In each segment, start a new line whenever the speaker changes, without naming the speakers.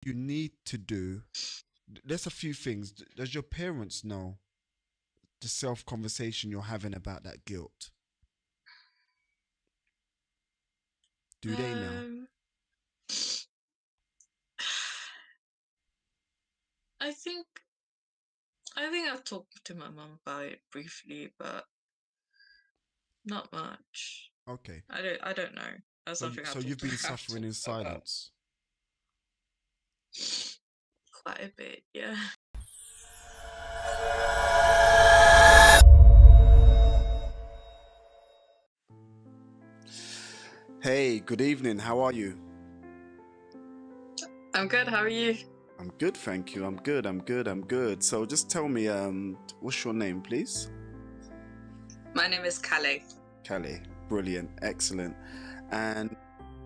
you need to do, there's a few things. Does your parents know the self conversation you're having about that guilt? Do they know?
Um, I think I've talked to my mum about it briefly, but not much.
Okay.
I don't know. That's something
So
I've
you've
talked
been
I've
suffering in
talked about
silence.
quite a bit, yeah.
Hey, good evening. How are you?
I'm good, how are you?
I'm good, thank you. I'm good. I'm good. So just tell me, what's your name, please?
My name is Kale.
Callie. Brilliant. Excellent. And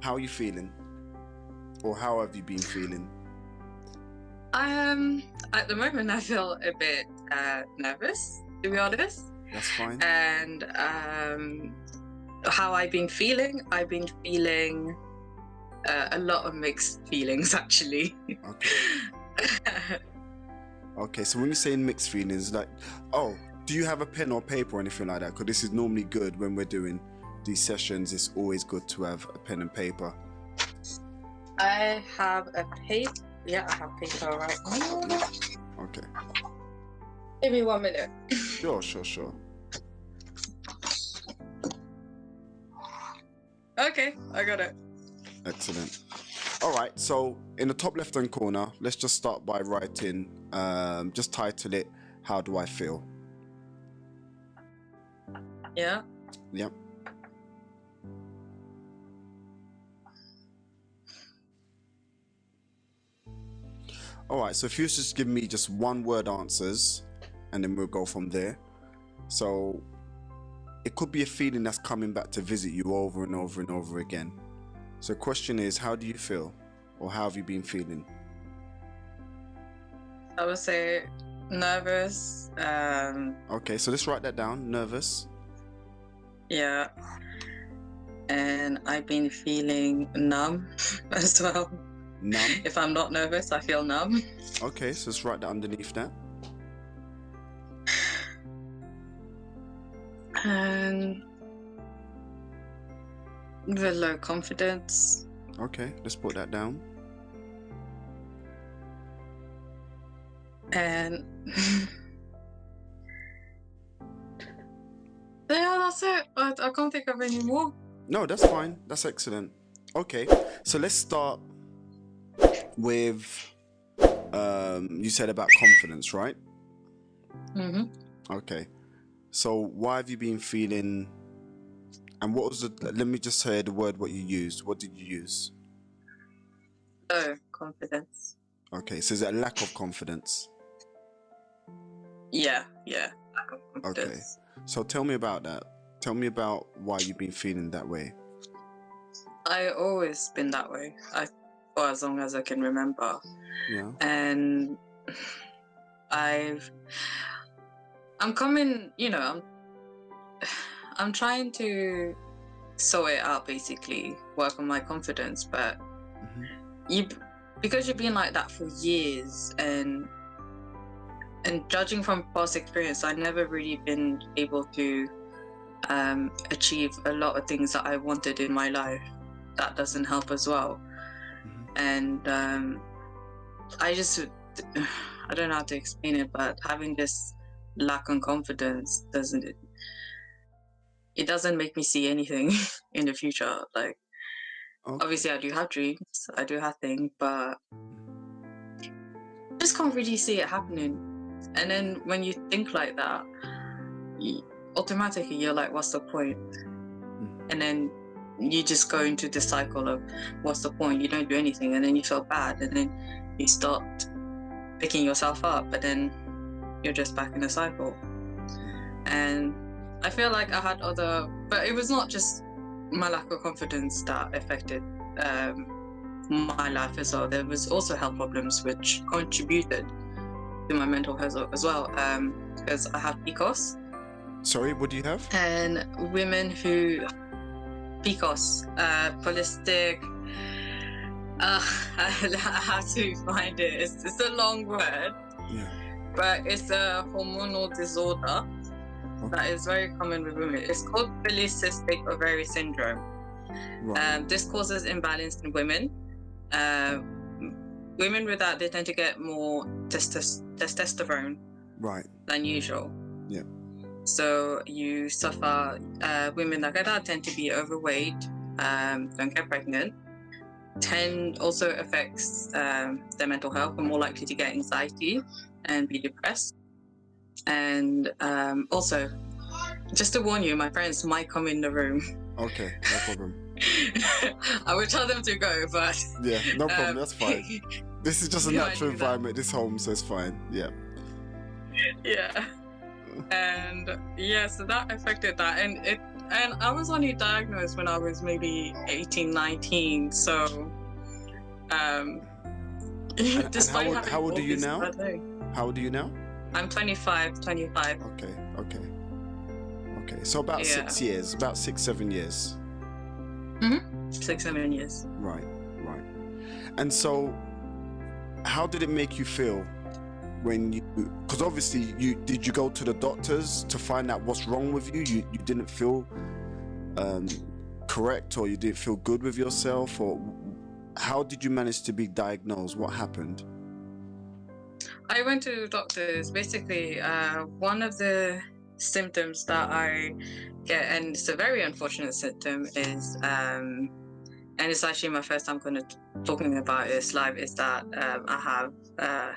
how are you feeling? Or how have you been feeling?
At the moment I feel a bit nervous, to be honest.
That's fine.
And how I've been feeling a lot of mixed feelings actually.
Okay. Okay, so when you're saying mixed feelings, like, oh, do you have a pen or paper or anything like that? Because this is normally good when we're doing these sessions. It's always good to have a pen and paper.
I have a paper. Yeah, I have paper right now.
Okay.
Give me 1 minute.
Sure.
Okay, I got it.
Excellent. All right, so in the top left-hand corner, let's just start by writing, just title it, How Do I Feel?
Yeah.
Yep. All right, so if you just give me just one word answers, and then we'll go from there. So it could be a feeling that's coming back to visit you over and over and over again. So the question is, how do you feel? Or how have you been feeling?
I would say nervous.
Okay, so let's write that down. Nervous.
Yeah. And I've been feeling numb as well.
Numb.
If I'm not nervous, I feel numb.
Okay, so let's write that underneath that.
And with low confidence.
Okay, let's put that down.
And yeah, that's it. I can't think of any more.
No, that's fine. That's excellent. Okay, so let's start with, you said about confidence, right?
Mm-hmm.
Okay, so why have you been feeling, and what was the, let me just say the word what you used. What did you use?
Low confidence.
Okay, so is it a lack of confidence?
Yeah, lack of confidence.
Okay, so tell me about that. Tell me about why you've been feeling that way.
I always been that way. For as long as I can remember.
Yeah.
And I'm coming, I'm trying to sort it out, basically, work on my confidence, but because you've been like that for years, and judging from past experience, I've never really been able to achieve a lot of things that I wanted in my life. That doesn't help as well. And I don't know how to explain it, but having this lack of confidence doesn't make me see anything in the future. Like, obviously I do have dreams, I do have things, but I just can't really see it happening. And then when you think like that, automatically you're like, what's the point? And then you just go into the cycle of what's the point? You don't do anything, and then you feel bad, and then you start picking yourself up, but then you're just back in the cycle. And I feel like I had but it was not just my lack of confidence that affected my life as well. There was also health problems which contributed to my mental health as well, because I have PCOS.
Sorry, what do you have?
And women who PCOS, polycystic I have to find it. It's a long word,
Yeah.
but it's a hormonal disorder that is very common with women. It's called polycystic ovary syndrome.
Right.
This causes imbalance in women. Women with that, they tend to get more testosterone
Right.
than usual.
Yeah.
So you suffer. Women that get that tend to be overweight, don't get pregnant. Also affects their mental health. Are more likely to get anxiety and be depressed. And also, just to warn you, my friends might come in the room.
Okay, no problem.
I would tell them to go, but
Yeah, no problem. That's fine. This is just a natural
do that.
environment. This home, so it's fine. Yeah.
Yeah. And yeah, so that affected that, and I was only diagnosed when I was maybe 18, 19. So despite
and
having
how old
all
are you
this
now?
bad day.
How old are you now?
I'm 25.
Okay. So about 6 years, about 6-7 years.
6-7 years.
Right. And so, how did it make you feel when you? Because obviously, did you go to the doctors to find out what's wrong with you? You didn't feel correct, or you didn't feel good with yourself, or how did you manage to be diagnosed? What happened?
I went to doctors. Basically, one of the symptoms that I get, and it's a very unfortunate symptom, is and it's actually my first time talking about this live, is that I have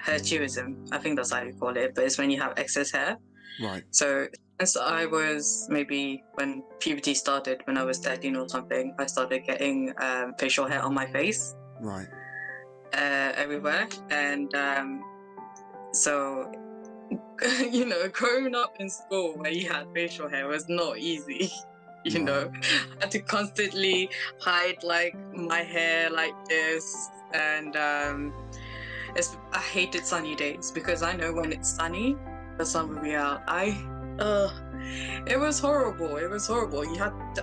hirsutism. I think that's how you call it, but it's when you have excess hair.
Right.
So since I was maybe when puberty started, when I was 13 or something, I started getting facial hair on my face.
Right.
Everywhere. And so, growing up in school where you had facial hair was not easy. I had to constantly hide my hair like this, and I hated sunny days, because I know when it's sunny, the sun will be out. It was horrible. I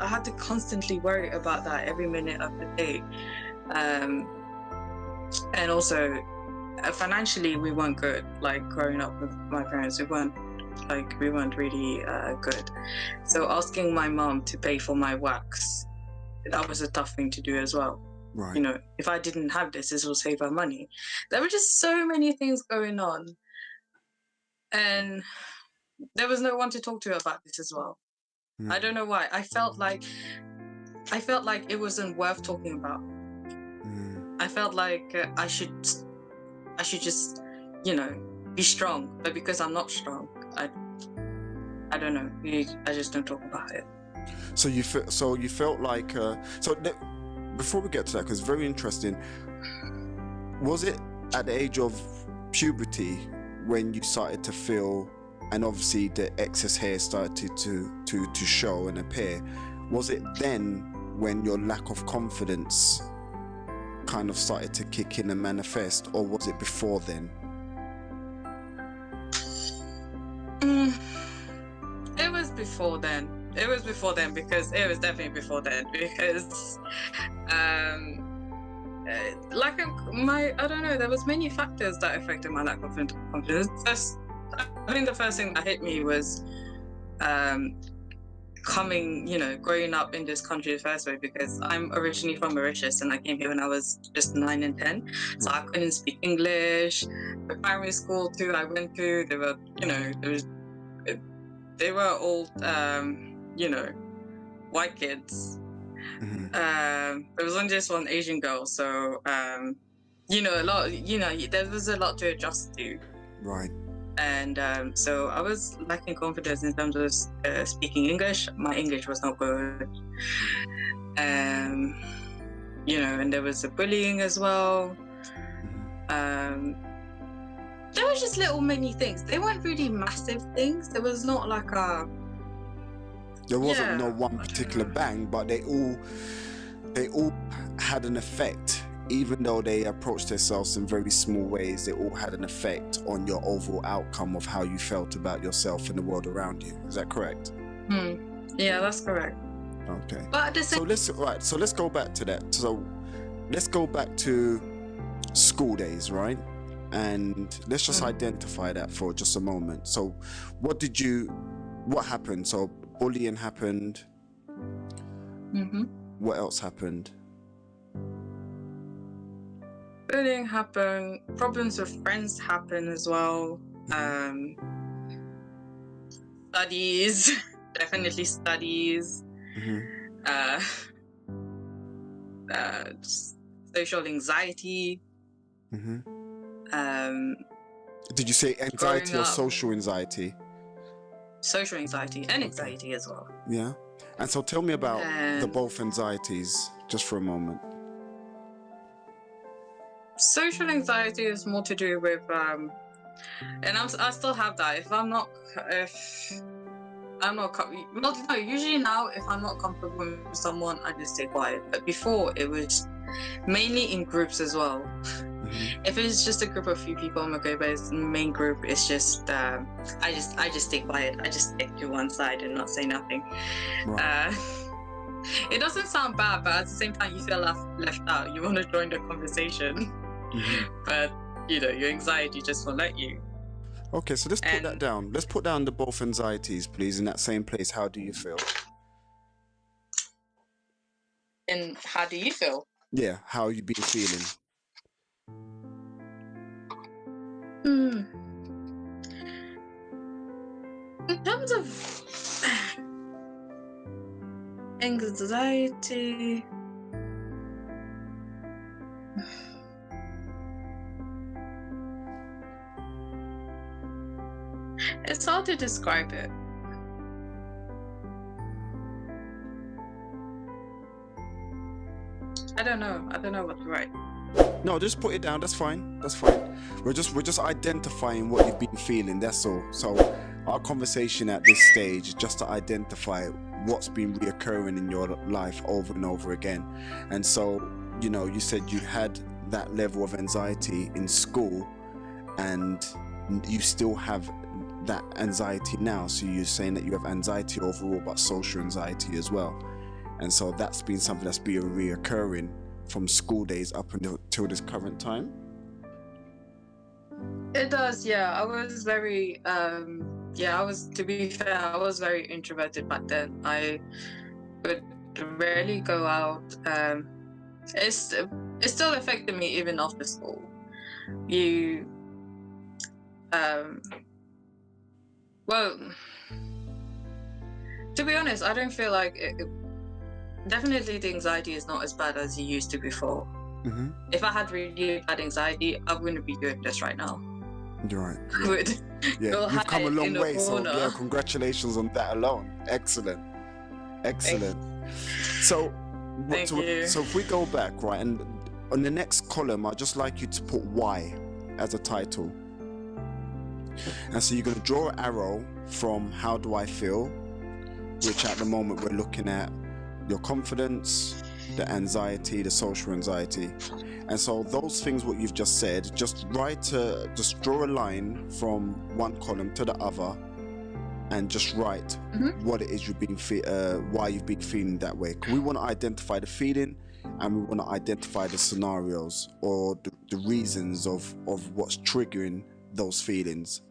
had to constantly worry about that every minute of the day, and also financially we weren't good. Like growing up with my parents, we weren't really good. So asking my mom to pay for my wax, that was a tough thing to do as well.
Right.
If I didn't have this will save her money. There were just so many things going on, and there was no one to talk to about this as well. I don't know why. I felt like it wasn't worth talking about. I felt like I should just be strong, but because I'm not strong, I don't know. I just don't talk about it.
So you felt like before we get to that, because it's very interesting, was it at the age of puberty when you started to feel, and obviously the excess hair started to show and appear? Was it then when your lack of confidence kind of started to kick in and manifest, or was it before then?
It was before then. Because it was definitely before then, because I don't know, there was many factors that affected my lack of confidence. I think the first thing that hit me was growing up in this country the first way, because I'm originally from Mauritius and I came here when I was just 9 and 10, so I couldn't speak English. The primary school too I went to, they were all white kids. There was only just one Asian girl, so there was a lot to adjust to.
Right.
And so I was lacking confidence in terms of speaking English. My English was not good. And there was the bullying as well. There was just little many things. They weren't really massive things. There was not like
there wasn't no one particular bang, but they all had an effect. Even though they approached themselves in very small ways, they all had an effect on your overall outcome of how you felt about yourself and the world around you. Is that correct?
Yeah, that's correct.
Okay.
But at the same
so let's go back to that. So let's go back to school days, right? And let's just identify that for just a moment. So what happened? So bullying happened. What else happened?
Bullying happened. Problems with friends happen as well. Studies, definitely studies. Social anxiety.
Did you say anxiety or social anxiety?
Social anxiety and anxiety as well.
Yeah. And so tell me about the both anxieties just for a moment.
Social anxiety is more to do with, and I still have that. Usually now, if I'm not comfortable with someone, I just stay quiet. But before, it was mainly in groups as well. If it's just a group of few people, I'm okay. But it's the main group, it's just I just stay quiet. I just stick to one side and not say nothing. Right. It doesn't sound bad, but at the same time, you feel left out. You want to join the conversation, but your anxiety just won't let you.
Okay, so let's put that down. Let's put down the both anxieties, please, in that same place. How do you feel?
And how do you feel?
Yeah, how you been feeling?
In terms of anxiety, it's hard to describe it. I don't know what to write.
No, just put it down. That's fine. We're just identifying what you've been feeling. That's all. So our conversation at this stage is just to identify what's been reoccurring in your life over and over again. And so, you said you had that level of anxiety in school, and you still have that anxiety now. So you're saying that you have anxiety overall, but social anxiety as well. And so that's been something that's been reoccurring from school days up until this current time.
It does, yeah. I was very, to be fair, I was very introverted back then. I would rarely go out. It still affected me even after school. Well, to be honest, I don't feel like definitely the anxiety is not as bad as it used to before. If I had really bad anxiety, I wouldn't be doing this right now.
You're right.
I would.
Yeah, you've come a long way. So yeah, congratulations on that alone. Excellent. So if we go back, right, and on the next column, I'd just like you to put why as a title. And so you're going to draw an arrow from how do I feel, which at the moment we're looking at your confidence, the anxiety, the social anxiety. And so those things, what you've just said, just draw a line from one column to the other and just write what it is you've been why you've been feeling that way. We want to identify the feeling, and we want to identify the scenarios or the reasons of what's triggering those feelings.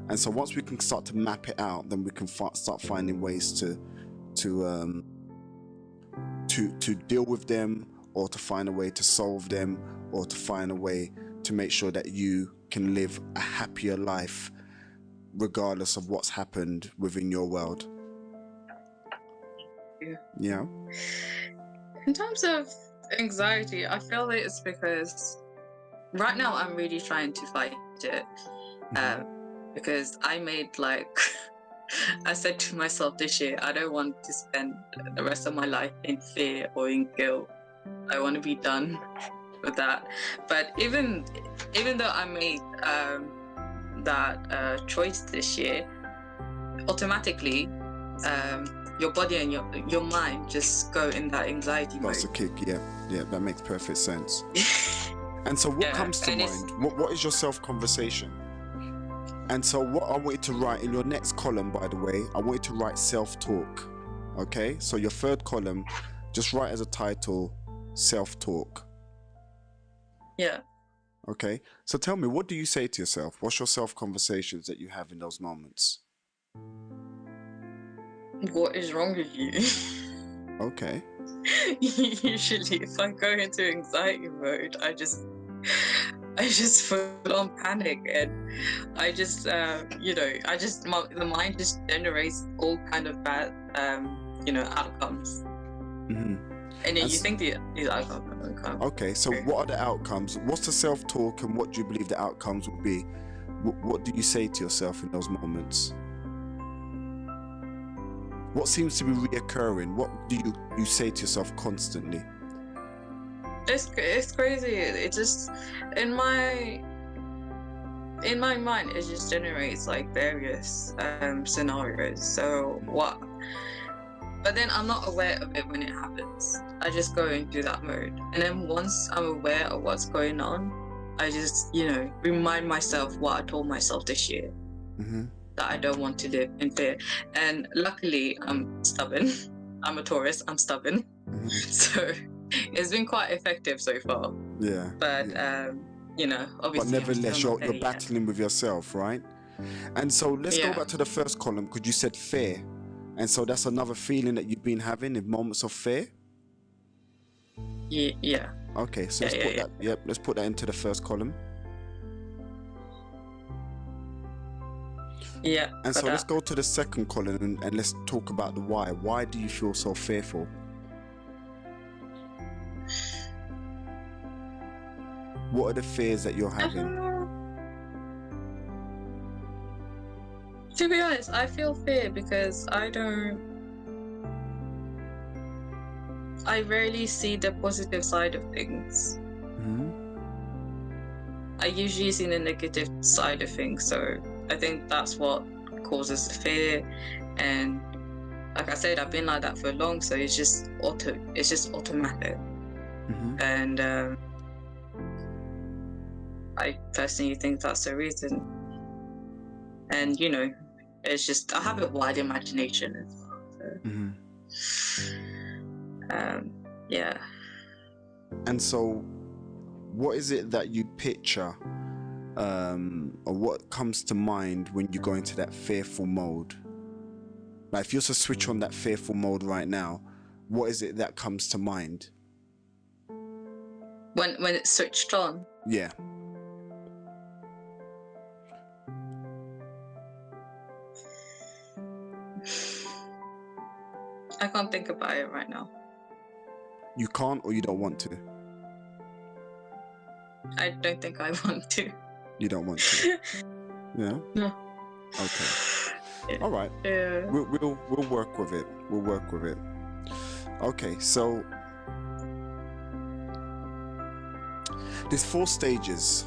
And so once we can start to map it out, then we can start finding ways to deal with them, or to find a way to solve them, or to find a way to make sure that you can live a happier life regardless of what's happened within your world. Yeah.
In terms of anxiety, I feel that it's because right now I'm really trying to fight it. Because I made I said to myself this year, I don't want to spend the rest of my life in fear or in guilt. I want to be done with that. But even though I made that choice this year, automatically your body and your mind just go in that anxiety mode.
That's a kick, yeah, that makes perfect sense. And so what comes to mind? What is your self-conversation? And so what I want you to write in your next column, by the way, I want you to write self-talk. Okay, so your third column, just write as a title, self-talk.
Yeah.
Okay. So tell me, what do you say to yourself? What's your self-conversations that you have in those moments?
What is wrong with you?
Okay.
Usually, if I go into anxiety mode, I just full on panic, and I just, the mind just generates all kind of bad, outcomes.
Mm-hmm.
And then you think these outcomes are going to come.
Okay, so what are the outcomes? What's the self-talk, and what do you believe the outcomes will be? What do you say to yourself in those moments? What seems to be reoccurring? What do you say to yourself constantly?
It's crazy. It just in my mind, it just generates like various scenarios. So what? But then I'm not aware of it when it happens. I just go into that mode, and then once I'm aware of what's going on, I just remind myself what I told myself this year. Mm-hmm. That I don't want to live in fear. And luckily, I'm stubborn. I'm a Taurus. I'm stubborn. Mm-hmm. So it's been quite effective so far.
Yeah.
But obviously. But
nevertheless, you're battling with yourself, right? And so let's go back to the first column, because you said fear. And so that's another feeling that you've been having in moments of fear?
Yeah.
Okay, so let's put that. Yep, let's put that into the first column.
Yeah.
And so let's go to the second column and let's talk about the why. Why do you feel so fearful? What are the fears that you're having?
To be honest, I feel fear because I rarely see the positive side of things. Mm-hmm. I usually see the negative side of things, so I think that's what causes the fear. And like I said, I've been like that for long, so it's just automatic. Mm-hmm. And I personally think that's the reason. And it's just I have a wide imagination as well. So. Mm-hmm. Yeah. And
so, what is it that you picture, or what comes to mind when you go into that fearful mode? Like, if you're to switch on that fearful mode right now, what is it that comes to mind?
When it's switched on?
Yeah.
I can't think about it right now.
You can't, or you don't want to?
I don't think I want to.
You don't want to? Yeah?
No.
Okay.
Yeah.
All right.
Yeah.
We'll work with it. We'll work with it. Okay, so there's 4 stages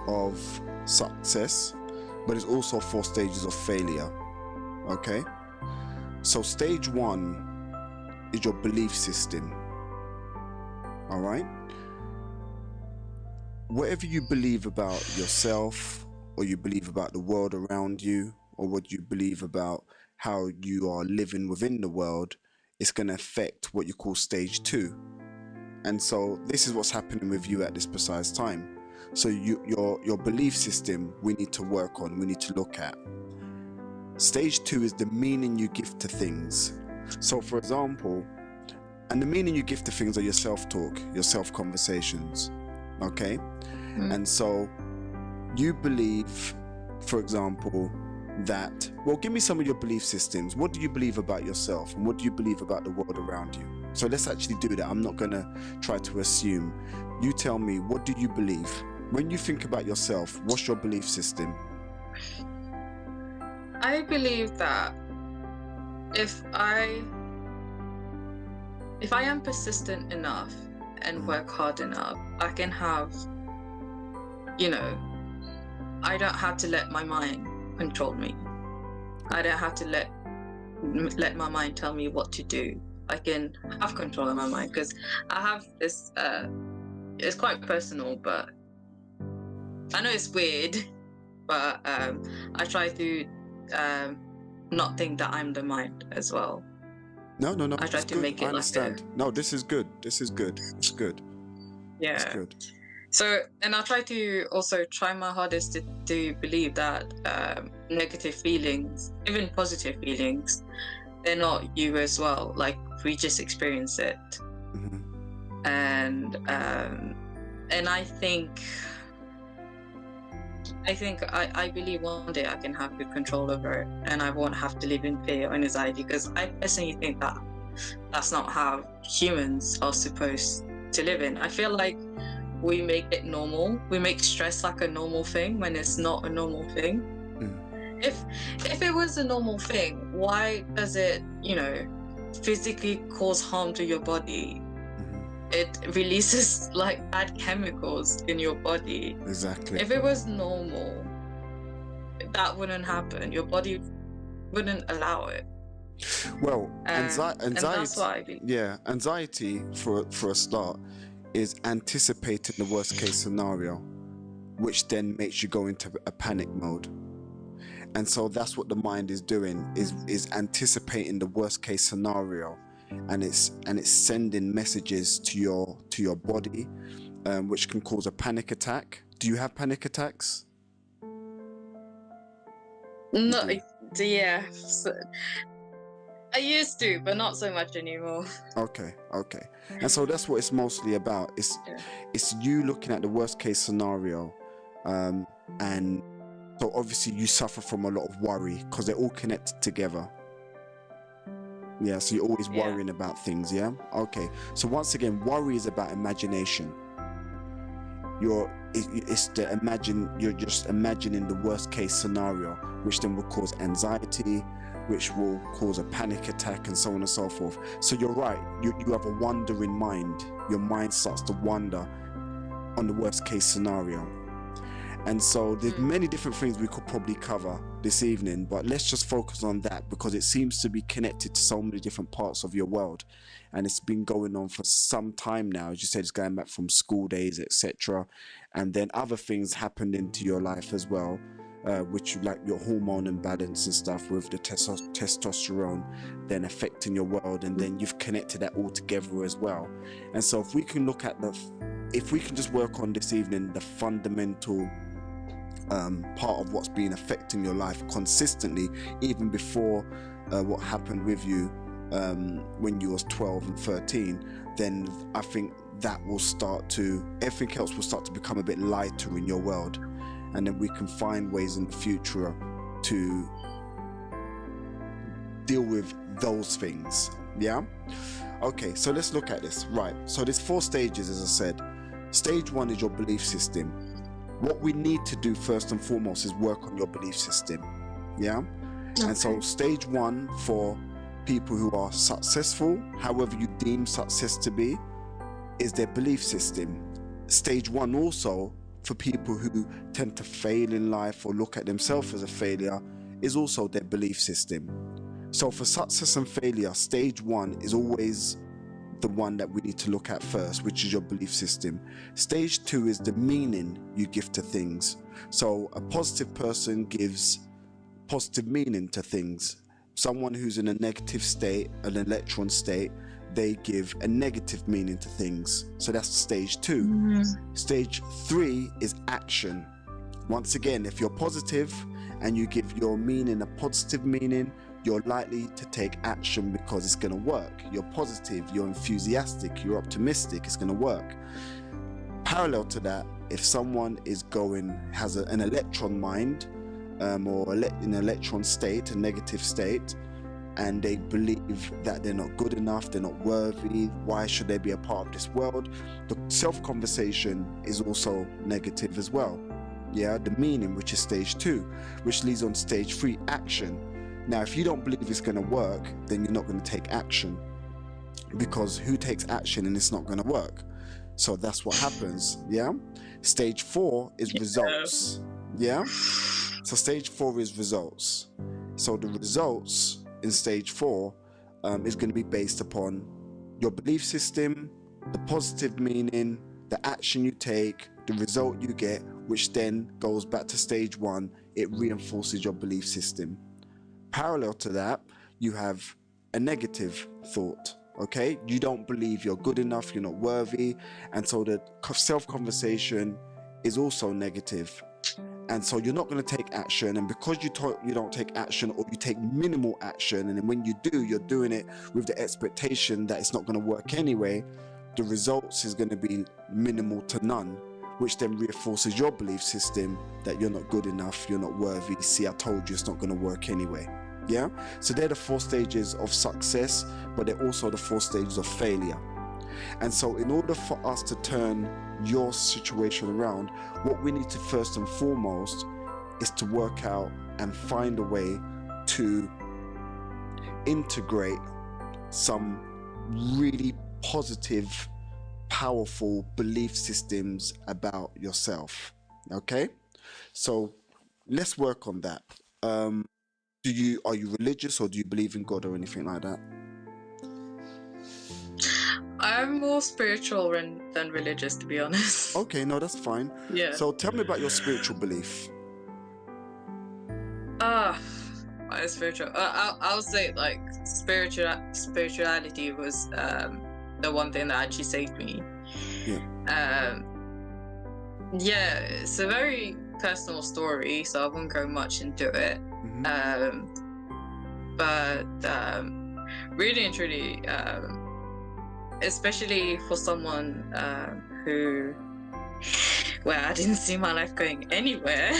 of success, but there's also 4 stages of failure. Okay? So stage 1 is your belief system. All right? Whatever you believe about yourself, or you believe about the world around you, or what you believe about how you are living within the world, it's going to affect what you call stage 2. And so this is what's happening with you at this precise time. So your belief system, we need to work on, we need to look at. Stage 2 is the meaning you give to things. So for example, and the meaning you give to things are your self-talk, your self-conversations, okay? Mm. And so you believe, for example, that, well, give me some of your belief systems. What do you believe about yourself, and what do you believe about the world around you? So let's actually do that. I'm not going to try to assume. You tell me, what do you believe? When you think about yourself, what's your belief system?
I believe that if I am persistent enough and work hard enough, I can have, I don't have to let my mind control me. I don't have to let my mind tell me what to do. I can have control of my mind, because I have this, it's quite personal, but I know it's weird, but I try to not think that I'm the mind as well.
No.
I try to make it.
I understand. No, this is good. It's good. That's
Yeah.
good.
So, and I try my hardest to believe that negative feelings, even positive feelings, they're not you as well. Like, we just experience it.
Mm-hmm.
And I think I believe one day I can have good control over it, and I won't have to live in fear or anxiety, because I personally think that that's not how humans are supposed to live in. I feel like we make it normal. We make stress like a normal thing when it's not a normal thing. If it was a normal thing, why does it, physically cause harm to your body? It releases like bad chemicals in your body.
Exactly.
If it was normal, that wouldn't happen. Your body wouldn't allow it.
Well,
And that's why
anxiety for a start is anticipating the worst case scenario, which then makes you go into a panic mode. And so that's what the mind is doing, is anticipating the worst case scenario, and it's sending messages to your body, which can cause a panic attack. Do you have panic attacks?
No, yeah. I used to, but not so much anymore.
Okay. And so that's what it's mostly about. It's you looking at the worst case scenario, and so obviously you suffer from a lot of worry because they're all connected together. Yeah, so you're always worrying about things, yeah? Okay. So once again, worry is about imagination. You're just imagining the worst case scenario, which then will cause anxiety, which will cause a panic attack, and so on and so forth. So you're right, you have a wandering mind. Your mind starts to wander on the worst case scenario. And so there's many different things we could probably cover this evening, but let's just focus on that, because it seems to be connected to so many different parts of your world, and it's been going on for some time now. As you said, it's going back from school days, etc., and then other things happened into your life as well, which, like your hormone imbalance and stuff with the testosterone then affecting your world, and then you've connected that all together as well. And so if we can look at if we can just work on this evening the fundamental part of what's been affecting your life consistently, even before what happened with you when you was 12 and 13, then I think that will everything else will start to become a bit lighter in your world, and then we can find ways in the future to deal with those things. Yeah? Okay, so let's look at this. Right, so there's 4 stages, as I said. Stage 1 is your belief system. What we need to do first and foremost is work on your belief system. Yeah? Okay. And so stage 1 for people who are successful, however you deem success to be, is their belief system. Stage 1 also for people who tend to fail in life or look at themselves as a failure is also their belief system. So for success and failure, stage 1 is always the one that we need to look at first, which is your belief system. Stage 2 is the meaning you give to things. So a positive person gives positive meaning to things. Someone who's in a negative state, an electron state, they give a negative meaning to things. So that's stage 2. Stage 3 is action. Once again, if you're positive and you give your meaning a positive meaning, you're likely to take action because it's going to work. You're positive, you're enthusiastic, you're optimistic, it's going to work. Parallel to that, if someone has an electron mind, or an electron state, a negative state, and they believe that they're not good enough, they're not worthy, why should they be a part of this world? The self-conversation is also negative as well. Yeah, the meaning, which is stage 2, which leads on stage 3, action. Now, if you don't believe it's going to work, then you're not going to take action, because who takes action and it's not going to work? So that's what happens. Yeah. Stage 4 is results. Yeah. So stage 4 is results. So the results in stage 4 is going to be based upon your belief system, the positive meaning, the action you take, the result you get, which then goes back to stage 1. It reinforces your belief system. Parallel to that, you have a negative thought. Okay, you don't believe you're good enough, you're not worthy, and so the self-conversation is also negative. And so you're not going to take action, and because you don't take action, or you take minimal action, and then when you do, you're doing it with the expectation that it's not going to work anyway, the results is going to be minimal to none, which then reinforces your belief system that you're not good enough, you're not worthy. See, I told you it's not going to work anyway. Yeah, so they're the 4 stages of success, but they're also the 4 stages of failure. And so in order for us to turn your situation around, what we need to first and foremost is to work out and find a way to integrate some really positive, powerful belief systems about yourself. Okay, so let's work on that. Are you religious, or do you believe in God or anything like that?
I'm more spiritual than religious, to be honest.
Okay, no, that's fine.
Yeah.
So tell me about your spiritual belief.
My spiritual. I'll say like spirituality was the one thing that actually saved me.
Yeah.
Yeah, it's a very personal story, so I won't go much into it. But really and truly, especially for someone where I didn't see my life going anywhere,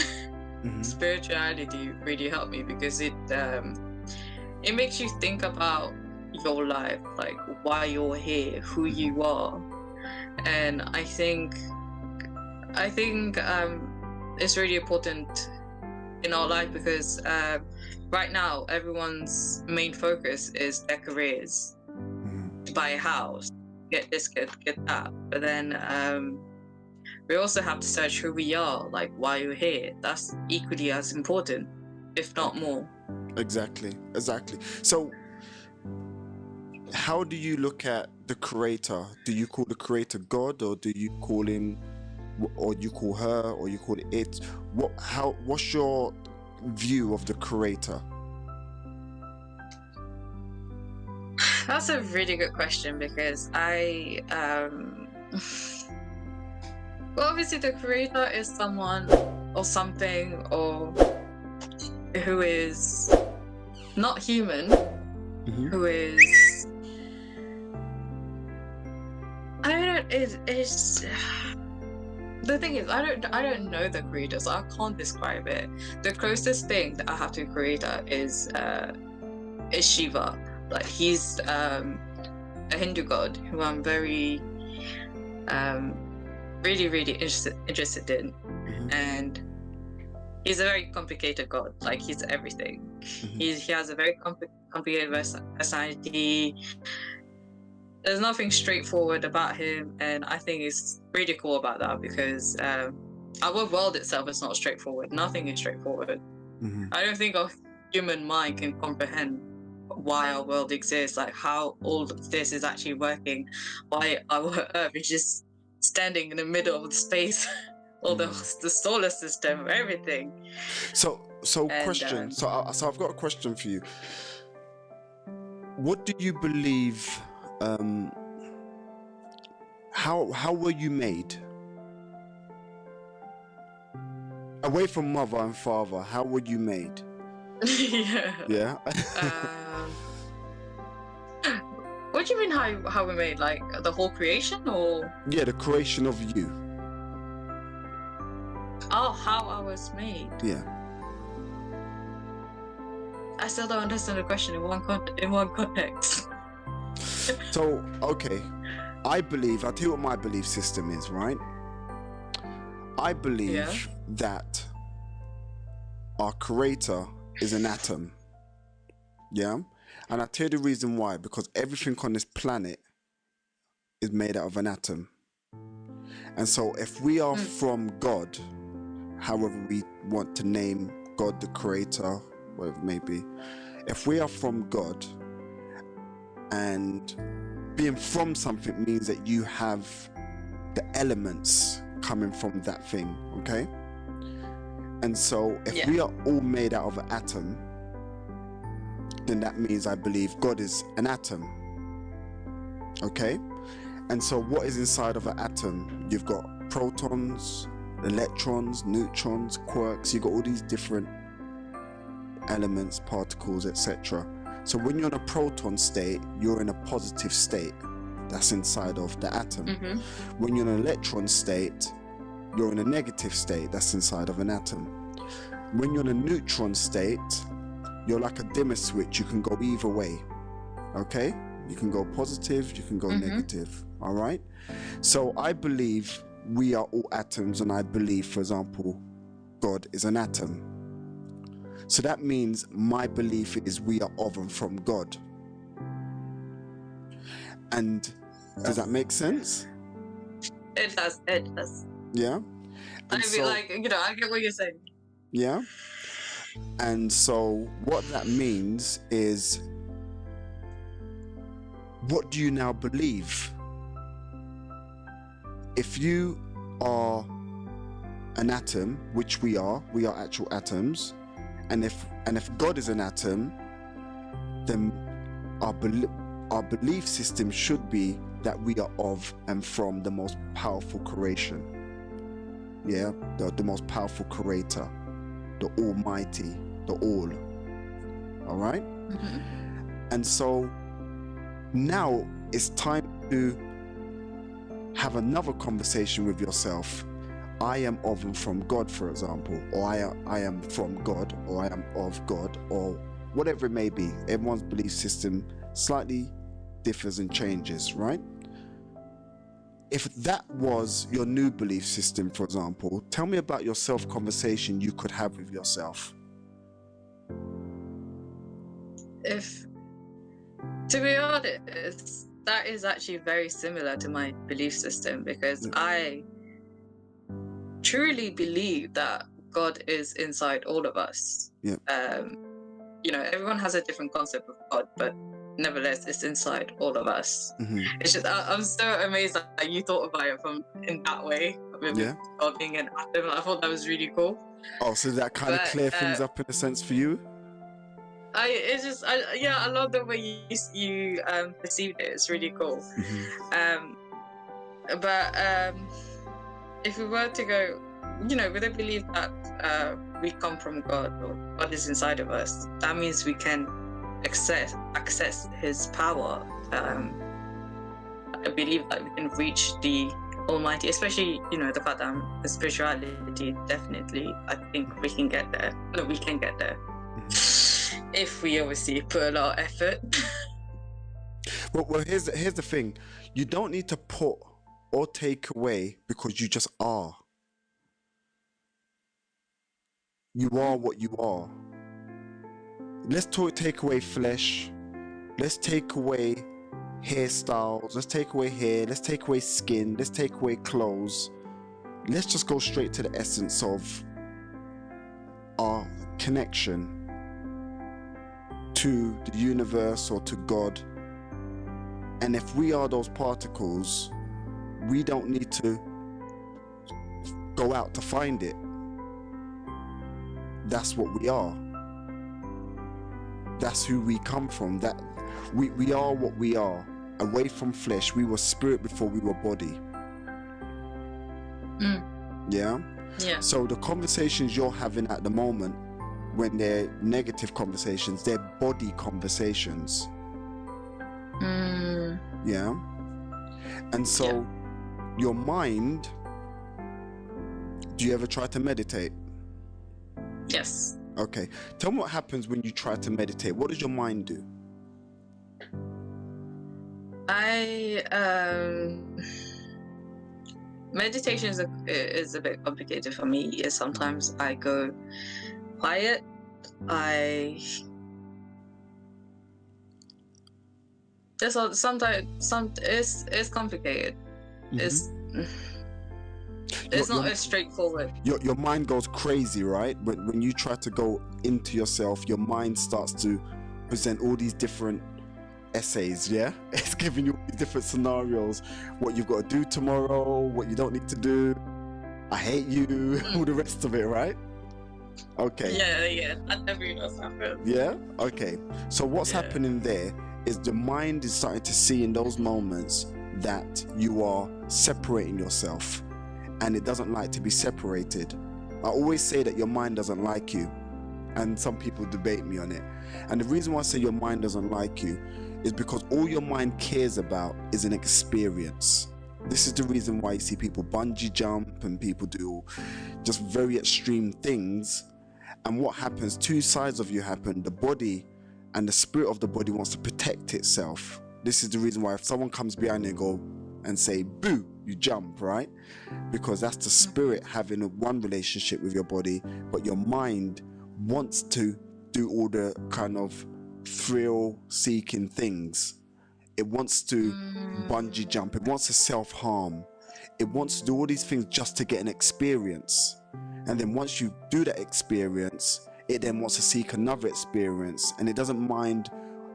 spirituality really helped me, because it makes you think about your life, like why you're here, who you are. And I think it's really important in our life, because right now everyone's main focus is their careers, to buy a house, get this, get that. But then we also have to search who we are, like why you're here. That's equally as important, if not more.
Exactly. So how do you look at the creator? Do you call the creator God, or do you call him, or you call her, or you call it? What's your view of the creator?
That's a really good question, because well, obviously the creator is someone or something or who is not human, who is, I don't know, it's the thing is, I don't know the creator, so I can't describe it. The closest thing that I have to a creator is Shiva. Like, he's a Hindu god who I'm very really interested in, and he's a very complicated god. Like, he's everything. He has a very complicated personality. There's nothing straightforward about him, and I think it's really cool about that, because our world itself is not straightforward. Nothing is straightforward. I don't think our human mind can comprehend why our world exists, like how all of this is actually working, why our Earth is just standing in the middle of the space, or the solar system, everything. So
question. So I've got a question for you. What do you believe? How were you made? Away from mother and father, how were you made? Yeah.
What do you mean how we're made? Like the whole creation, or?
Yeah, the creation of you.
Oh, how I was made.
Yeah.
I still don't understand the question in one context.
So, okay, I'll tell you what my belief system is, right? I believe that our creator is an atom. Yeah? And I'll tell you the reason why. Because everything on this planet is made out of an atom. And so if we are from God, however we want to name God, the creator, whatever it may be, if we are from God, and being from something means that you have the elements coming from that thing, okay? And so if we are all made out of an atom, then that means I believe God is an atom. Okay? And so what is inside of an atom? You've got protons, electrons, neutrons, quarks. You've got all these different elements, particles, etc. So when you're in a proton state, you're in a positive state. That's inside of the atom. When you're in an electron state, you're in a negative state. That's inside of an atom. When you're in a neutron state, you're like a dimmer switch. You can go either way. Okay? You can go positive, you can go negative. All right? So I believe we are all atoms, and I believe, for example, God is an atom. So that means my belief is we are of and from God. And does that make sense?
It does.
Yeah?
I mean, like, you know, I get what you're saying.
Yeah? And so what that means is, what do you now believe? If you are an atom, which we are actual atoms, and if God is an atom, then our belief system should be that we are of and from the most powerful creation. Yeah, the most powerful creator, the Almighty, the All. All right? And so now it's time to have another conversation with yourself. I am of and from God, for example, or I am from God, or I am of God, or whatever it may be. Everyone's belief system slightly differs and changes, right? If that was your new belief system, for example, tell me about your self-conversation you could have with yourself.
To be honest, that is actually very similar to my belief system, because I truly believe that God is inside all of us.
Yeah.
You know, everyone has a different concept of God, but nevertheless, it's inside all of us. It's just, I'm so amazed that you thought about it in that way, with God being an atom. I thought that was really cool.
Oh, so that kind of clear things up in a sense for you?
I love the way you perceived it. It's really cool. But if we were to go, you know, with a belief that we come from God, or God is inside of us, that means we can access His power. I believe that we can reach the Almighty, especially, you know, the fact that spirituality, definitely, I think we can get there. No, we can get there. If we obviously put a lot of effort.
Well, here's the thing. You don't need to put or take away, because you just are. You are what you are. Let's take away flesh. Let's take away hairstyles. Let's take away hair. Let's take away skin. Let's take away clothes. Let's just go straight to the essence of our connection to the universe or to God. And if we are those particles, we don't need to go out to find it. That's what we are. That's who we come from. That we are what we are. Away from flesh, we were spirit before we were body. Yeah?
Yeah.
So the conversations you're having at the moment, when they're negative conversations, they're body conversations. Yeah. And so your mind, do you ever try to meditate?
Yes.
Okay. Tell me what happens when you try to meditate. What does your mind do?
Meditation is a bit complicated for me. Sometimes I go quiet. Sometimes it's complicated. It's not as straightforward.
Your mind goes crazy, right? When you try to go into yourself, your mind starts to present all these different essays, yeah? It's giving you different scenarios, what you've got to do tomorrow, what you don't need to do, I hate you, all the rest of it, right? Okay.
Yeah, that definitely does happen.
Yeah? Okay. So what's happening there is the mind is starting to see in those moments that you are separating yourself, and it doesn't like to be separated. I always say that your mind doesn't like you, and some people debate me on it. And the reason why I say your mind doesn't like you is because all your mind cares about is an experience. This is the reason why you see people bungee jump and people do just very extreme things. And what happens, two sides of you happen. The body and the spirit of the body wants to protect itself. This is the reason why if someone comes behind you and go and say boo, you jump, right? Because that's the spirit having one relationship with your body, but your mind wants to do all the kind of thrill seeking things. It wants to bungee jump, it wants to self-harm, it wants to do all these things just to get an experience. And then once you do that experience, it then wants to seek another experience, and it doesn't mind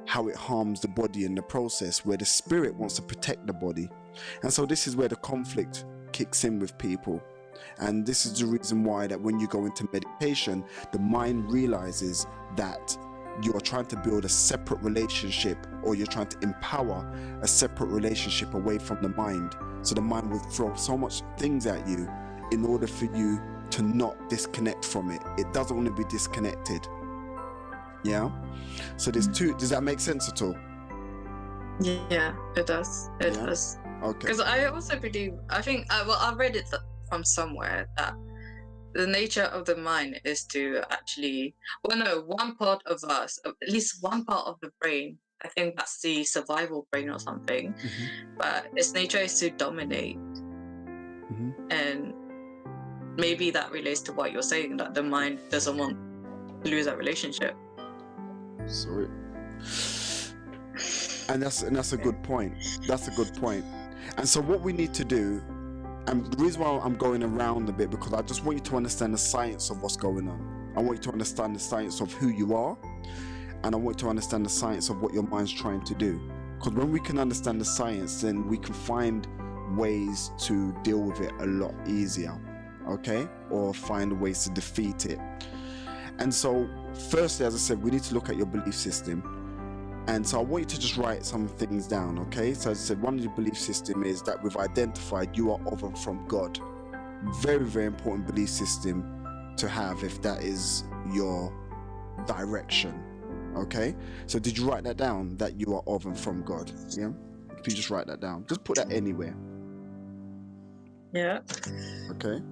how it harms the body in the process, where the spirit wants to protect the body. And so this is where the conflict kicks in with people. And this is the reason why that when you go into meditation, the mind realizes that you're trying to build a separate relationship, or you're trying to empower a separate relationship away from the mind. So the mind will throw so much things at you in order for you to not disconnect from it. It doesn't want to be disconnected. Yeah? So there's two. Does that make sense at all?
Yeah, it does. It does.
Okay.
Because I also believe, I think, I read it from somewhere that the nature of the mind is to actually, one part of us, at least one part of the brain, I think that's the survival brain or something, but its nature is to dominate. And maybe that relates to what you're saying, that the mind doesn't want to lose that relationship.
Sorry. And that's a good point. That's a good point. And so what we need to do, and the reason why I'm going around a bit, because I just want you to understand the science of what's going on. I want you to understand the science of who you are, and I want you to understand the science of what your mind's trying to do. Because when we can understand the science, then we can find ways to deal with it a lot easier, okay? Or find ways to defeat it. And so, firstly, as I said, we need to look at your belief system. And so I want you to just write some things down, okay? So as I said, one of the belief system is that we've identified you are of and from God. Very, very important belief system to have if that is your direction, okay? So did you write that down, that you are of and from God? Yeah? If you just write that down, just put that anywhere.
Yeah.
Okay?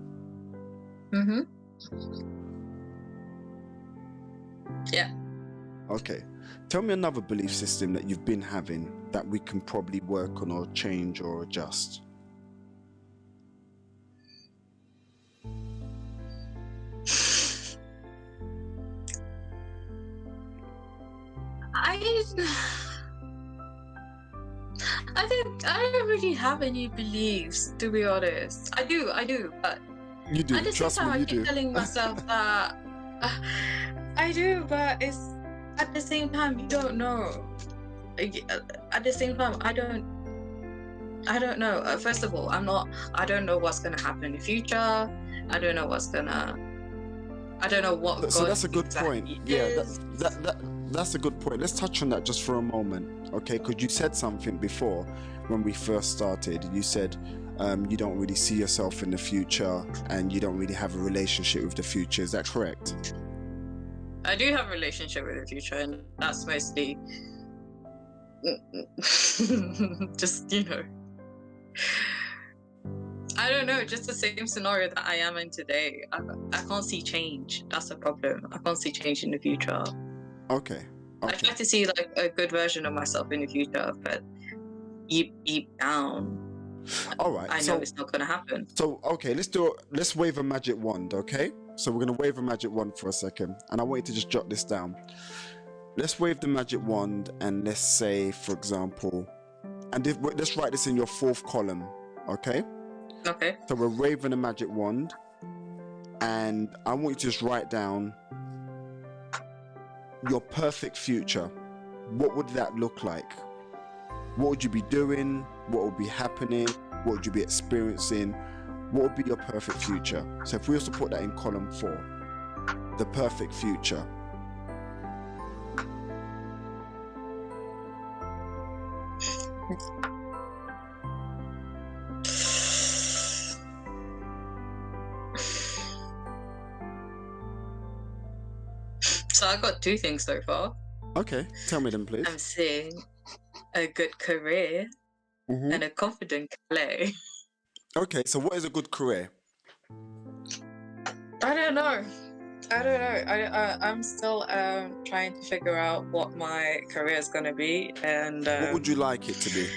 Yeah.
Okay. Tell me another belief system that you've been having that we can probably work on or change or adjust.
I think I don't really have any beliefs, to be honest. I do, but
you do.
At the
Trust
same time,
me, you
I keep
do.
telling myself that I do, but it's at the same time you don't know. At the same time, I don't know. First of all, I don't know what's gonna happen in the future. I don't know what
So
God
that's a good
exactly
point.
is.
Yeah, that's a good point. Let's touch on that just for a moment, okay? Because you said something before when we first started. You said you don't really see yourself in the future, and you don't really have a relationship with the future. Is that correct?
I do have a relationship with the future, and that's mostly just, I don't know, just the same scenario that I am in today. I can't see change. That's a problem. I can't see change in the future.
Okay.
I try to see like a good version of myself in the future, but deep down,
all right.
I know it's not going to happen.
So, okay, let's wave a magic wand, okay? So we're going to wave a magic wand for a second, and I want you to just jot this down. Let's wave the magic wand, and let's say, for example, let's write this in your fourth column, okay?
Okay.
So we're waving a magic wand, and I want you to just write down your perfect future. What would that look like? What would you be doing? What would be happening? What would you be experiencing? What would be your perfect future? So if we also put that in column 4, the perfect future.
So I got 2 things so far.
Okay, tell me them, please.
I'm seeing a good career and a confident play.
Okay, so what is a good career?
I don't know. I'm still trying to figure out what my career is going to be, and
What would you like it to be?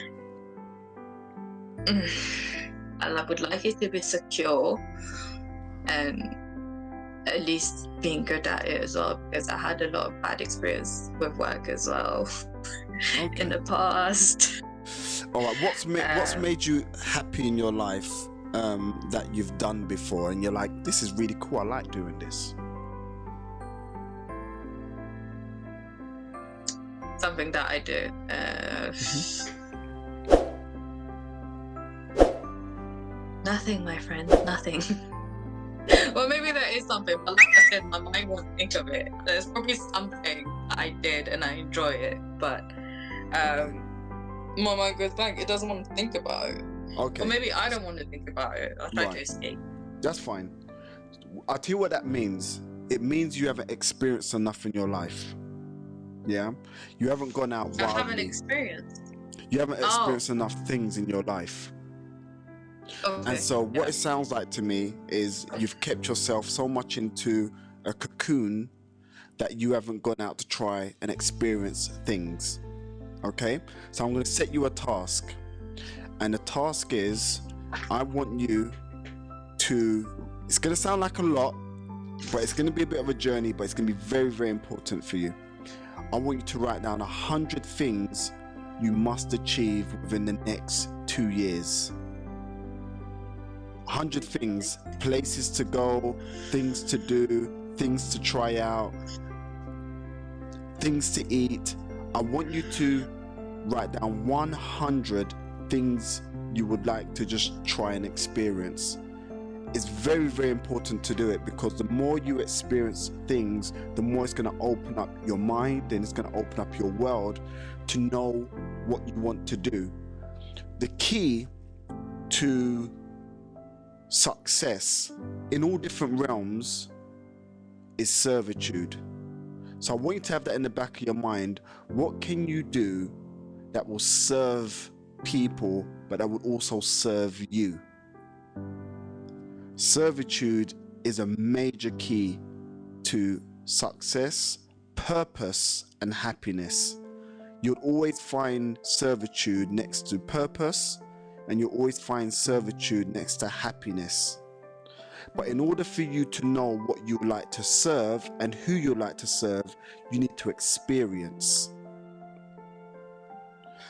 I would like it to be secure and at least being good at it as well, because I had a lot of bad experience with work as well in the past.
All right, what's made you happy in your life that you've done before, and you're like, this is really cool, I like doing this?
Something that I do. Nothing, my friend, nothing. Well, maybe there is something, but like I said, my mind won't think of it. There's probably something I did and I enjoy it, but my mind goes blank. It doesn't want to think about it.
Okay.
Or maybe I don't want to think about it. I'll try to escape.
That's fine. I'll tell you what that means. It means you haven't experienced enough in your life. Yeah? You haven't gone out wildly.
I haven't experienced.
You haven't experienced enough things in your life.
Okay.
And so what it sounds like to me is you've kept yourself so much into a cocoon that you haven't gone out to try and experience things. Okay? So I'm going to set you a task. And the task is, I want you to, it's going to sound like a lot, but it's going to be a bit of a journey, but it's going to be very, very important for you. I want you to write down 100 things you must achieve within the next 2 years. 100 things, places to go, things to do, things to try out, things to eat. I want you to write down 100 things you would like to just try and experience. It's very, very important to do it, because the more you experience things, the more it's going to open up your mind, and it's going to open up your world to know what you want to do. The key to success in all different realms is servitude. So I want you to have that in the back of your mind. What can you do that will serve people, but that will also serve you? Servitude is a major key to success, purpose, and happiness. You'll always find servitude next to purpose, and you'll always find servitude next to happiness. But in order for you to know what you like to serve and who you like to serve, you need to experience.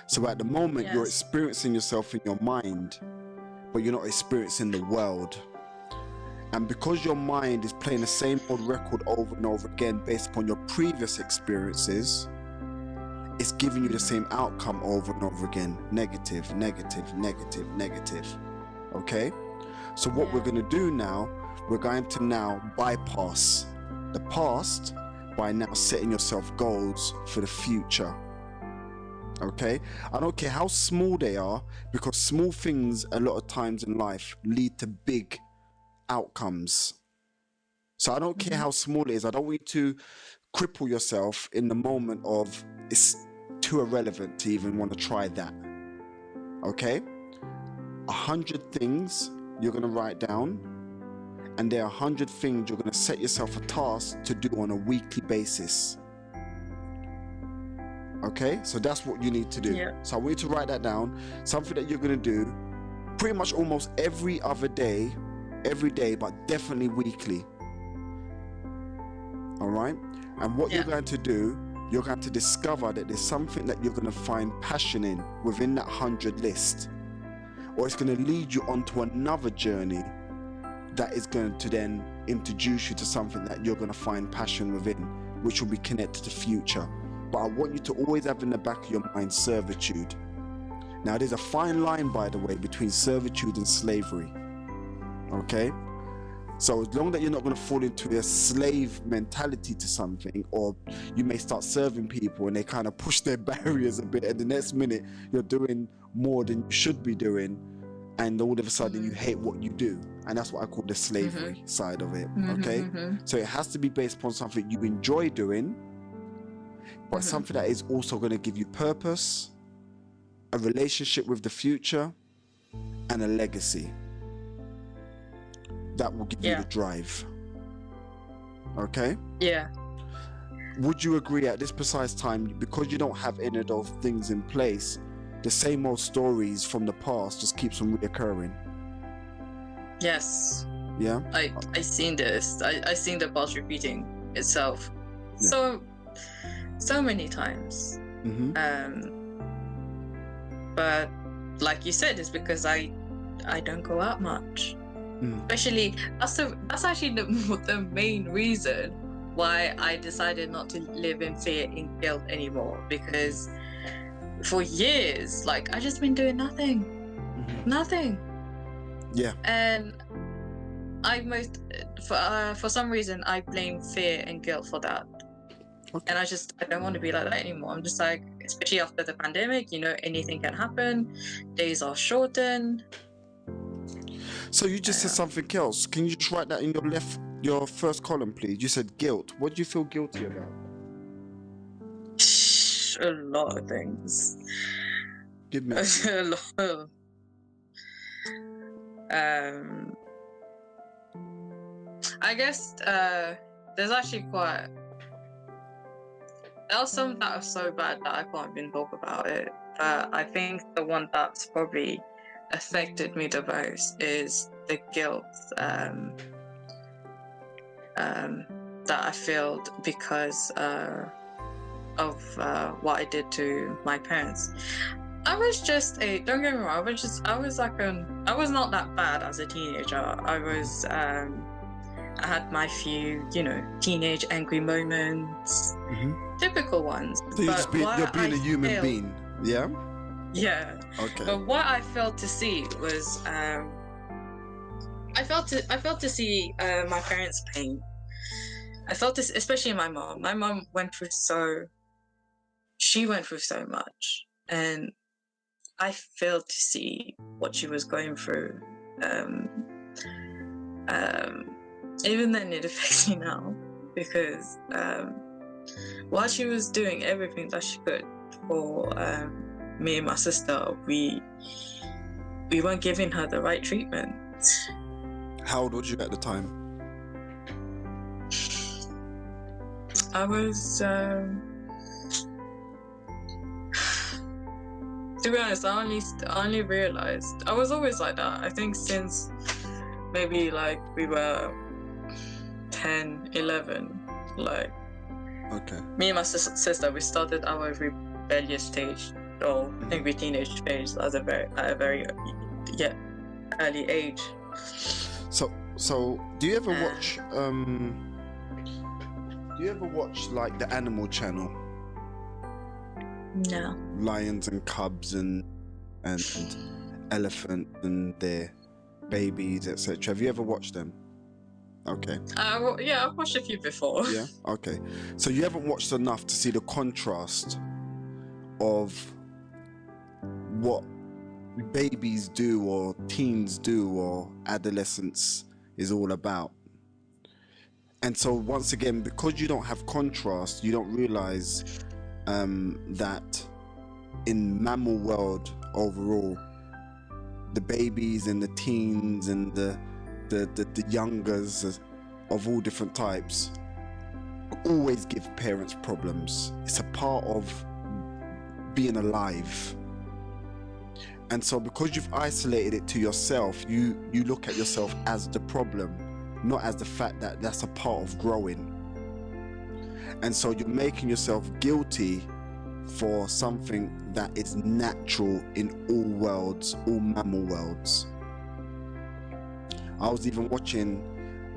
So at the moment, you're experiencing yourself in your mind, but you're not experiencing the world. And because your mind is playing the same old record over and over again based upon your previous experiences, it's giving you the same outcome over and over again. Negative, negative, negative, negative. Okay? So what we're going to do now, we're going to now bypass the past by now setting yourself goals for the future. Okay? I don't care how small they are, because small things a lot of times in life lead to big outcomes. So I don't care how small it is. I don't want you to cripple yourself in the moment of it's too irrelevant to even want to try that. Okay? 100 things you're going to write down, and there are 100 things you're going to set yourself a task to do on a weekly basis. Okay? So that's what you need to do. So I want you to write that down. Something that you're going to do pretty much almost every day, but definitely weekly. All right? And what you're going to do, you're going to discover that there's something that you're going to find passion in within that 100 list. Or it's going to lead you onto another journey that is going to then introduce you to something that you're going to find passion within, which will be connected to future. But I want you to always have in the back of your mind servitude. Now, there's a fine line, by the way, between servitude and slavery. Okay? So as long that you're not going to fall into a slave mentality to something, or you may start serving people and they kind of push their barriers a bit, and the next minute you're doing more than you should be doing, and all of a sudden you hate what you do. And that's what I call the slavery side of it. Okay, so it has to be based upon something you enjoy doing, but something that is also going to give you purpose, a relationship with the future, and a legacy that will give you the drive. Okay?
Yeah.
Would you agree at this precise time, because you don't have any of those things in place, the same old stories from the past just keeps on reoccurring?
Yes.
Yeah?
I seen this. I seen the past repeating itself so many times. But like you said, it's because I don't go out much. Especially, that's actually the main reason why I decided not to live in fear and guilt anymore, because for years, like, I just been doing nothing.
Yeah.
And for some reason I blame fear and guilt for that. Okay. And I don't want to be like that anymore. I'm just like, especially after the pandemic, anything can happen. Days are shortened.
So you just said something else. Can you just write that in your first column, please? You said guilt. What do you feel guilty about?
A lot of things.
Give me
a lot of, I guess there's actually there are some that are so bad that I can't even talk about it. But I think the one that's probably affected me the most is the guilt that I feel because of what I did to my parents. I was just don't get me wrong, I was not that bad as a teenager. I had my few, teenage angry moments, typical ones.
So you're being a human being, yeah?
Yeah.
Okay.
But what I failed to see was, I failed to see my parents' pain. I felt this, especially my mom. My mom went through so much, and I failed to see what she was going through. Even then, it affects me now, because while she was doing everything that she could for me and my sister, we weren't giving her the right treatment.
How old was you at the time?
I was, to be honest, I only realized, I was always like that. I think since maybe like we were 10, 11, like, okay. Me and my sister, we started our rebellious stage, or I think we teenage phase at a very early age.
So do you ever watch like the Animal Channel?
No.
Lions and cubs and elephant and their babies, etc. Have you ever watched them? Okay.
Yeah, I've watched a few before.
Yeah. Okay. So you haven't watched enough to see the contrast of what babies do, or teens do, or adolescence is all about. And so once again, because you don't have contrast, you don't realize that in mammal world overall, the babies and the teens and the youngers of all different types always give parents problems. It's a part of being alive. And so because you've isolated it to yourself, you look at yourself as the problem, not as the fact that that's a part of growing. And so you're making yourself guilty for something that is natural in all worlds, all mammal worlds. I was even watching,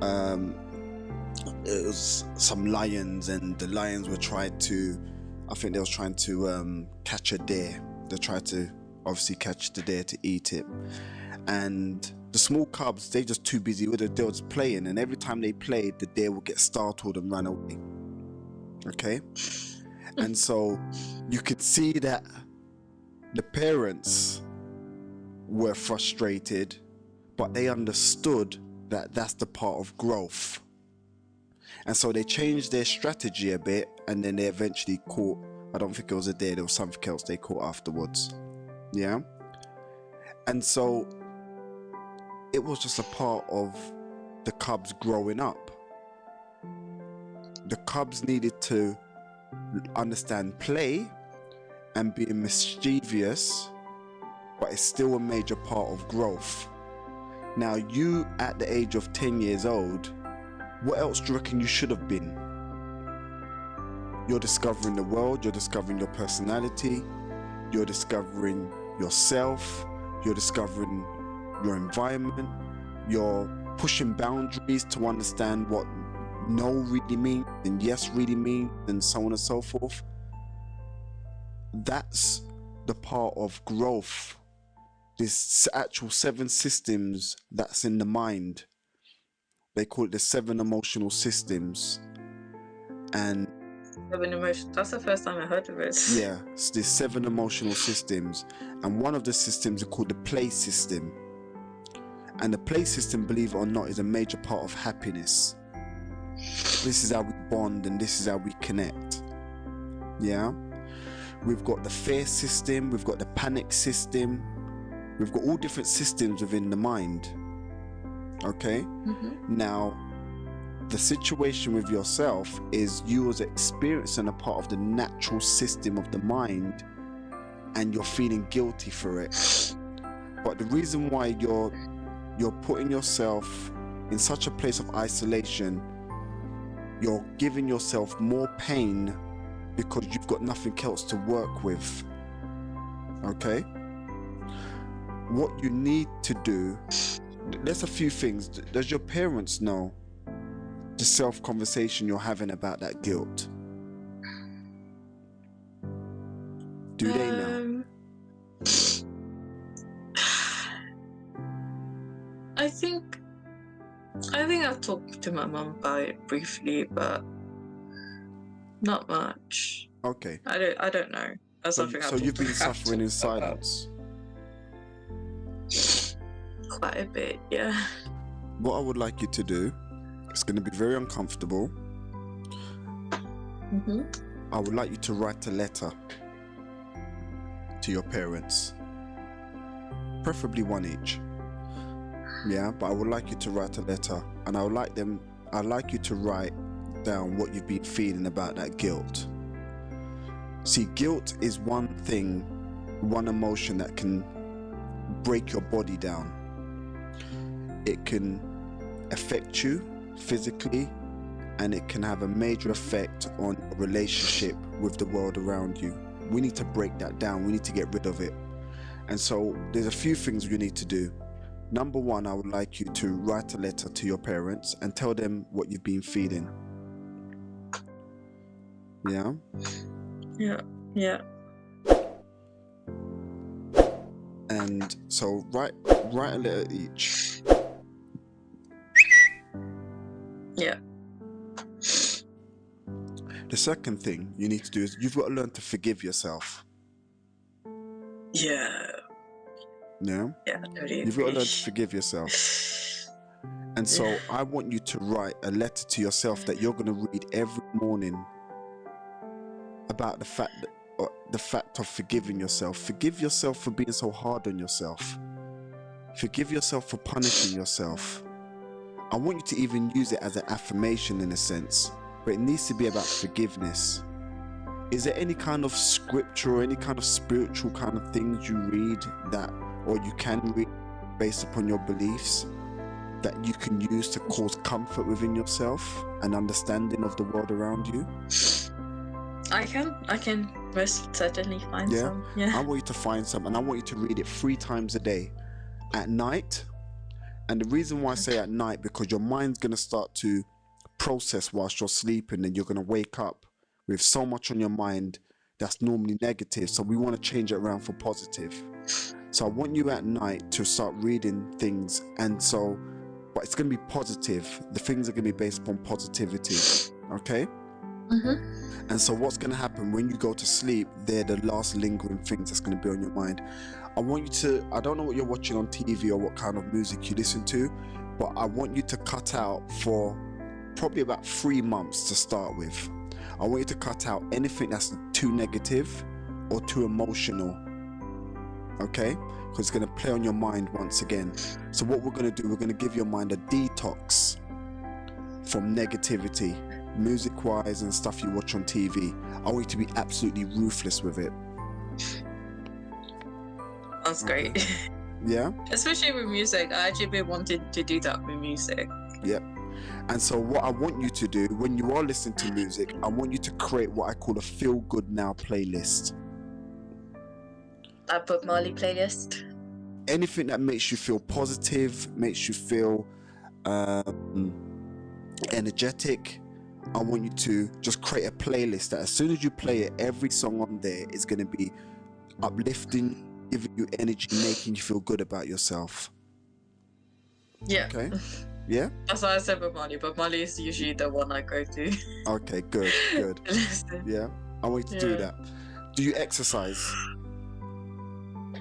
it was some lions, and the lions were trying to catch a deer. They tried to obviously catch the deer to eat it. And The small cubs, they're just too busy with it. They're just playing, and every time they played, the deer would get startled and run away. Okay? And so you could see that the parents were frustrated, but they understood that that's the part of growth. And so they changed their strategy a bit, and then they eventually caught, I don't think it was a deer, there was something else they caught afterwards. Yeah? And so it was just a part of the cubs growing up. The cubs needed to understand play and being mischievous, but it's still a major part of growth. Now, you at the age of 10 years old, what else do you reckon you should have been? You're discovering the world, you're discovering your personality, you're discovering yourself, you're discovering your environment, you're pushing boundaries to understand what no really means and yes really means, and so on and so forth. That's the part of growth. This actual 7 systems that's in the mind. They call it the 7 emotional systems. And
7 emotions. That's the first time I heard of it.
yeah, it's the 7 emotional systems. And one of the systems is called the play system. And the play system, believe it or not, is a major part of happiness. This is how we bond and this is how we connect. Yeah? We've got the fear system, we've got the panic system, we've got all different systems within the mind. Okay? Now, the situation with yourself is you was experiencing a part of the natural system of the mind and you're feeling guilty for it. But the reason why you're putting yourself in such a place of isolation, you're giving yourself more pain because you've got nothing else to work with. Okay? What you need to do, there's a few things. Does your parents know the self-conversation you're having about that guilt? Do they know?
I think I've talked to my mum about it briefly, but not much.
Okay.
I don't know. That's something
So you've been suffering in silence.
Quite a bit, yeah.
What I would like you to do, it's going to be very uncomfortable. I would like you to write a letter to your parents, preferably one each. Yeah, but I would like you to write a letter, and I'd like you to write down what you've been feeling about that guilt. See, guilt is one thing, one emotion that can break your body down. It can affect you physically, and it can have a major effect on a relationship with the world around you. We need to break that down. We need to get rid of it. And so there's a few things you need to do. Number one, I would like you to write a letter to your parents and tell them what you've been feeling. Yeah?
Yeah.
And so write a letter each.
Yeah.
The second thing you need to do is you've got to learn to forgive yourself.
Yeah.
Yeah?
Yeah,
You've got to learn to forgive yourself. And so I want you to write a letter to yourself that you're going to read every morning about the fact of forgiving yourself. Forgive yourself for being so hard on yourself. Forgive yourself for punishing yourself. I want you to even use it as an affirmation in a sense, but it needs to be about forgiveness. Is there any kind of scripture or any kind of spiritual kind of things you read that, or you can read based upon your beliefs, that you can use to cause comfort within yourself and understanding of the world around you?
I can most certainly find some. Yeah.
I want you to find some, and I want you to read it 3 times a day. At night. And the reason why I say at night, because your mind's going to start to process whilst you're sleeping, and you're going to wake up with so much on your mind that's normally negative. So we want to change it around for positive. So I want you at night to start reading things, and so, but it's going to be positive. The things are going to be based upon positivity, okay? And so what's going to happen when you go to sleep, they're the last lingering things that's going to be on your mind. I want you to, I don't know what you're watching on TV or what kind of music you listen to, but I want you to cut out for probably about 3 months to start with. I want you to cut out anything that's too negative or too emotional, okay? Because it's going to play on your mind once again. So what we're going to do, we're going to give your mind a detox from negativity, music-wise and stuff you watch on TV. I want you to be absolutely ruthless with it.
That's great.
Yeah?
Especially with music. I actually been wanting to do that with music.
Yep. And so what I want you to do when you are listening to music, I want you to create what I call a feel good now playlist.
I put Marley playlist.
Anything that makes you feel positive, makes you feel energetic, I want you to just create a playlist that as soon as you play it, every song on there is going to be uplifting, giving you energy, making you feel good about yourself.
Yeah.
Okay. Yeah?
That's why I said Bob Marley. Bob Marley is usually the one I go to.
Okay, good. Yeah? I want you to do that. Do you exercise?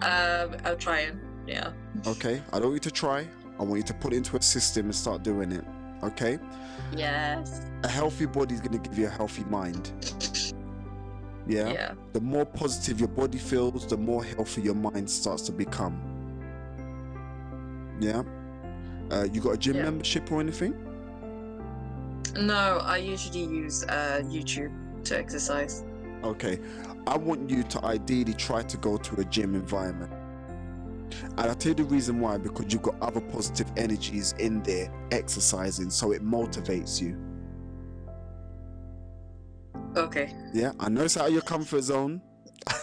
I'll try and, yeah.
Okay, I don't want you to try. I want you to put it into a system and start doing it. Okay?
Yes.
A healthy body is going to give you a healthy mind. Yeah?
Yeah.
The more positive your body feels, the more healthy your mind starts to become. Yeah? You got a gym membership or anything?
No, I usually use YouTube to exercise.
Okay. I want you to ideally try to go to a gym environment. And I'll tell you the reason why, because you've got other positive energies in there exercising, so it motivates you.
Okay.
Yeah, I know it's out of your comfort zone.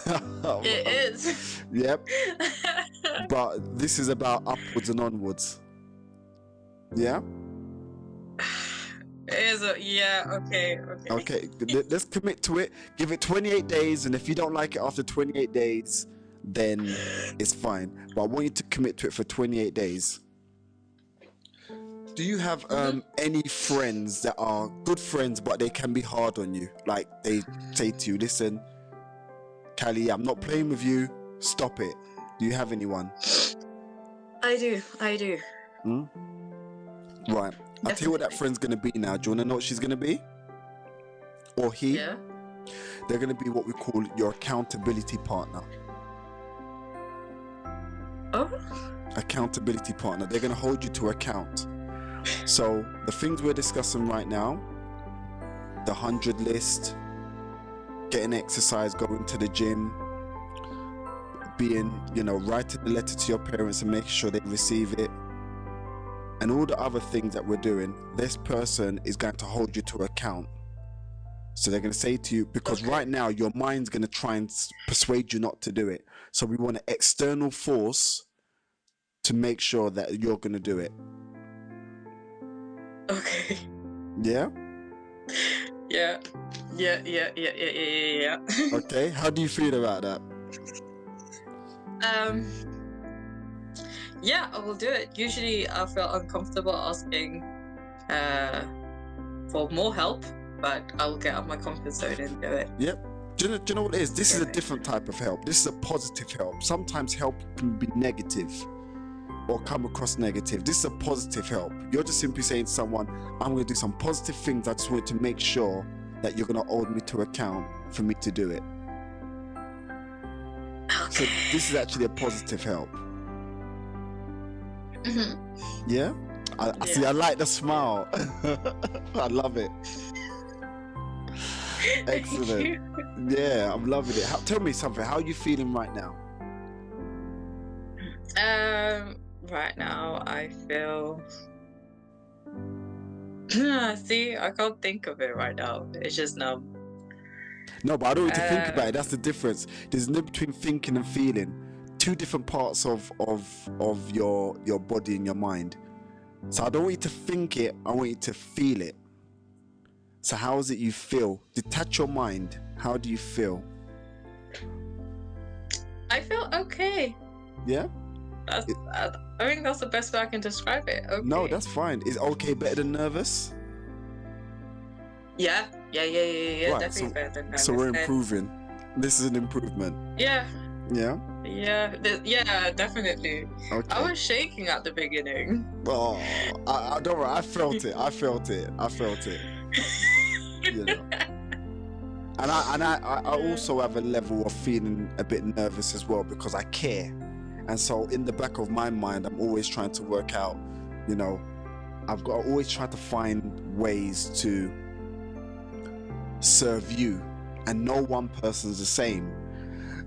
It is.
Yep. But this is about upwards and onwards. Yeah?
It is okay.
Okay, let's commit to it. Give it 28 days, and if you don't like it after 28 days, then it's fine. But I want you to commit to it for 28 days. Do you have any friends that are good friends, but they can be hard on you? Like they say to you, listen, Callie, I'm not playing with you. Stop it. Do you have anyone?
I do.
Right. I'll tell you what that friend's going to be now. Do you want to know what she's going to be? Or he?
Yeah.
They're going to be what we call your accountability partner.
Oh?
Accountability partner. They're going to hold you to account. So the things we're discussing right now, the 100 list, getting exercise, going to the gym, being, writing a letter to your parents and making sure they receive it, and all the other things that we're doing, this person is going to hold you to account. So they're going to say to you, because right now your mind's going to try and persuade you not to do it. So we want an external force to make sure that you're going to do it.
Okay.
Yeah?
Yeah.
Okay, how do you feel about that?
Yeah, I will do it. Usually I feel uncomfortable asking for more help, but I will get out my comfort zone and do it.
Yep. Do you know what it is? This is a different type of help. This is a positive help. Sometimes help can be negative or come across negative. This is a positive help. You're just simply saying to someone, I'm going to do some positive things. I just want to make sure that you're going to hold me to account for me to do it.
Okay.
So this is actually a positive help. Yeah? I see, I like the smile. I love it. Excellent. Yeah, I'm loving it. Tell me something. How are you feeling right now?
Right now I feel. See, I can't think of it right now. It's just numb.
No, but I don't want you to think about it. That's the difference. There's no between thinking and feeling. Two different parts of your body and your mind. So I don't want you to think it. I want you to feel it. So how is it you feel? Detach your mind. How do you feel?
I feel okay.
Yeah.
I think that's the best way I can describe it. Okay.
No, that's fine. Is okay better than nervous?
Yeah.
Right,
Definitely better than nervous.
So we're improving. This is an improvement.
Yeah.
Yeah.
Yeah, definitely.
Okay.
I was shaking at the beginning.
Oh, I don't worry. I felt it. You know. And I also have a level of feeling a bit nervous as well because I care. And so in the back of my mind, I'm always trying to work out, you know, I've got to always try to find ways to serve you, and no one person's the same.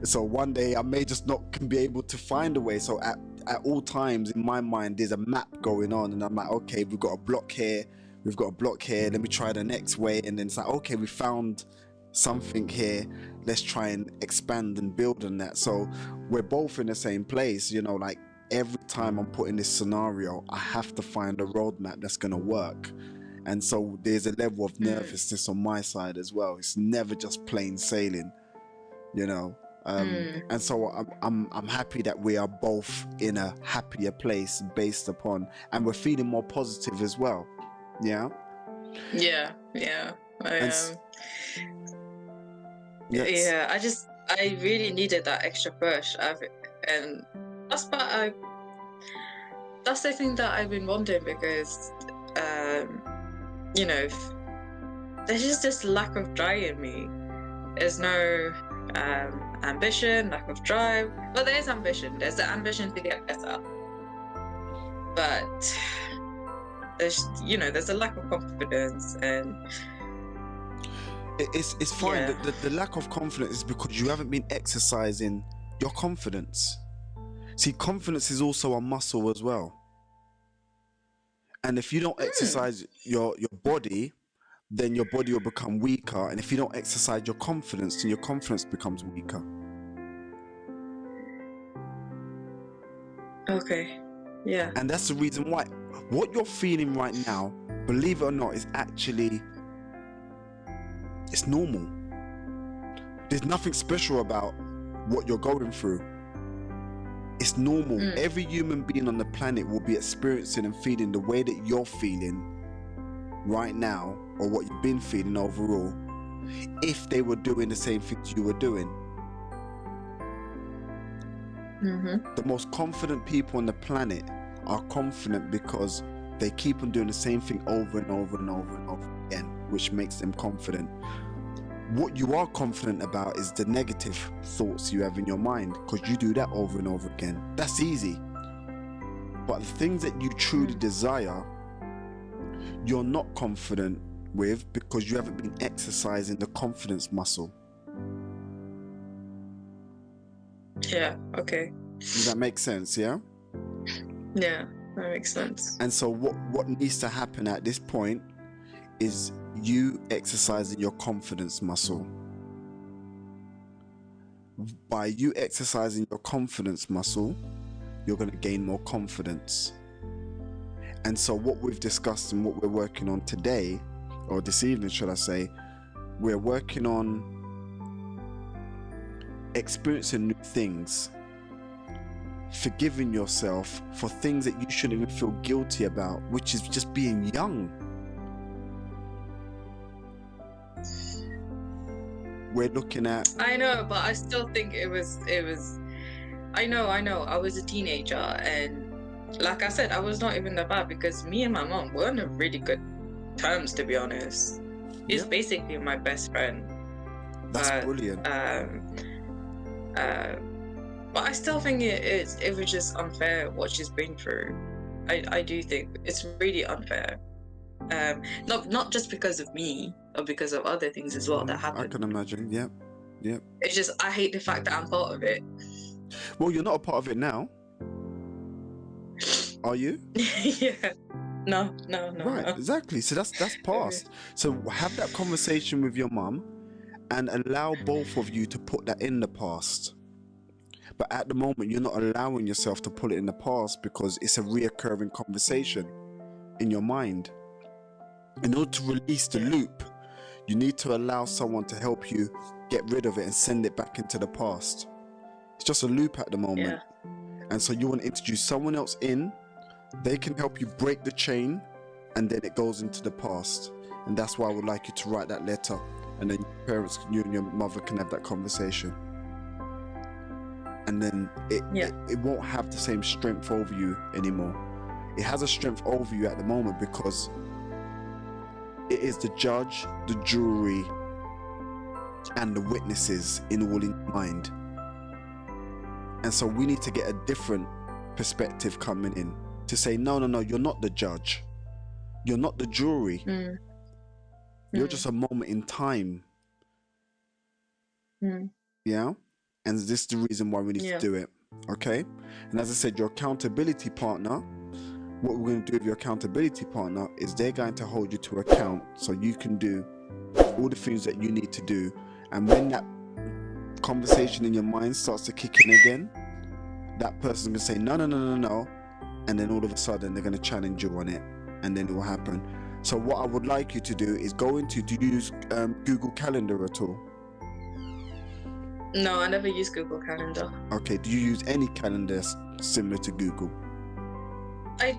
So one day I may just not be able to find a way. So at all times in my mind, there's a map going on, and I'm like, okay, we've got a block here, let me try the next way. And then it's like, okay, we found something here, let's try and expand and build on that. So we're both in the same place, you know, like every time I'm put in this scenario, I have to find a roadmap that's going to work. And so there's a level of nervousness on my side as well. It's never just plain sailing, you know. And so I'm happy that we are both in a happier place based upon, and we're feeling more positive as well. Yeah.
Yeah.
Yes.
I really needed that extra push, and that's the thing that I've been wondering, because you know, there's just this lack of drive in me. There's no ambition, lack of drive. Well, there is ambition. There's the ambition to get better, but there's a lack of confidence. And
it's fine.
Yeah.
The lack of confidence is because you haven't been exercising your confidence. See, confidence is also a muscle as well. And if you don't exercise your body, then your body will become weaker. And if you don't exercise your confidence, then your confidence becomes weaker.
Okay. Yeah.
And that's the reason why what you're feeling right now, believe it or not, is actually, it's normal. There's nothing special about what you're going through. It's normal. Every human being on the planet will be experiencing and feeling the way that you're feeling right now, or what you've been feeling overall, if they were doing the same things you were doing. The most confident people on the planet are confident because they keep on doing the same thing over and over and over and over again, which makes them confident. What you are confident about is the negative thoughts you have in your mind, because you do that over and over again. That's easy. But the things that you truly desire, you're not confident with because you haven't been exercising the confidence muscle.
Yeah, okay.
Does that make sense? Yeah?
Yeah, that makes sense.
And so what needs to happen at this point is you exercising your confidence muscle. By you exercising your confidence muscle, you're going to gain more confidence. And so what we've discussed and what we're working on today, or this evening should I say, we're working on experiencing new things, forgiving yourself for things that you shouldn't even feel guilty about, which is just being young. We're looking at...
I know, but I still think it was I know, I was a teenager, and like I said, I was not even that bad, because me and my mom were on a really good terms, to be honest. He's basically my best friend.
That's brilliant.
But I still think it was just unfair what she's been through. I do think it's really unfair. Not just because of me, or because of other things as well that happened.
I can imagine. Yep.
It's just, I hate the fact that I'm part of it.
Well, you're not a part of it now, are you?
Yeah. No.
Right, exactly. So that's past. So have that conversation with your mum and allow both of you to put that in the past. But at the moment, you're not allowing yourself to put it in the past because it's a reoccurring conversation in your mind. In order to release the loop, you need to allow someone to help you get rid of it and send it back into the past. It's just a loop at the moment. And so you want to introduce someone else in, they can help you break the chain, and then it goes into the past. And that's why I would like you to write that letter, and then your parents, you and your mother can have that conversation. And then it won't have the same strength over you anymore. It has a strength over you at the moment because it is the judge, the jury, and the witnesses in all in your mind. And so we need to get a different perspective coming in to say, no, you're not the judge. You're not the jury. You're just a moment in time. Yeah? And this is the reason why we need to do it. Okay? And as I said, your accountability partner, what we're going to do with your accountability partner is they're going to hold you to account so you can do all the things that you need to do. And when that conversation in your mind starts to kick in again, that person's going to say, no. And then all of a sudden, they're going to challenge you on it. And then it will happen. So what I would like you to do is do you use Google Calendar at all?
No, I never use Google Calendar.
Okay, do you use any calendar similar to Google?
I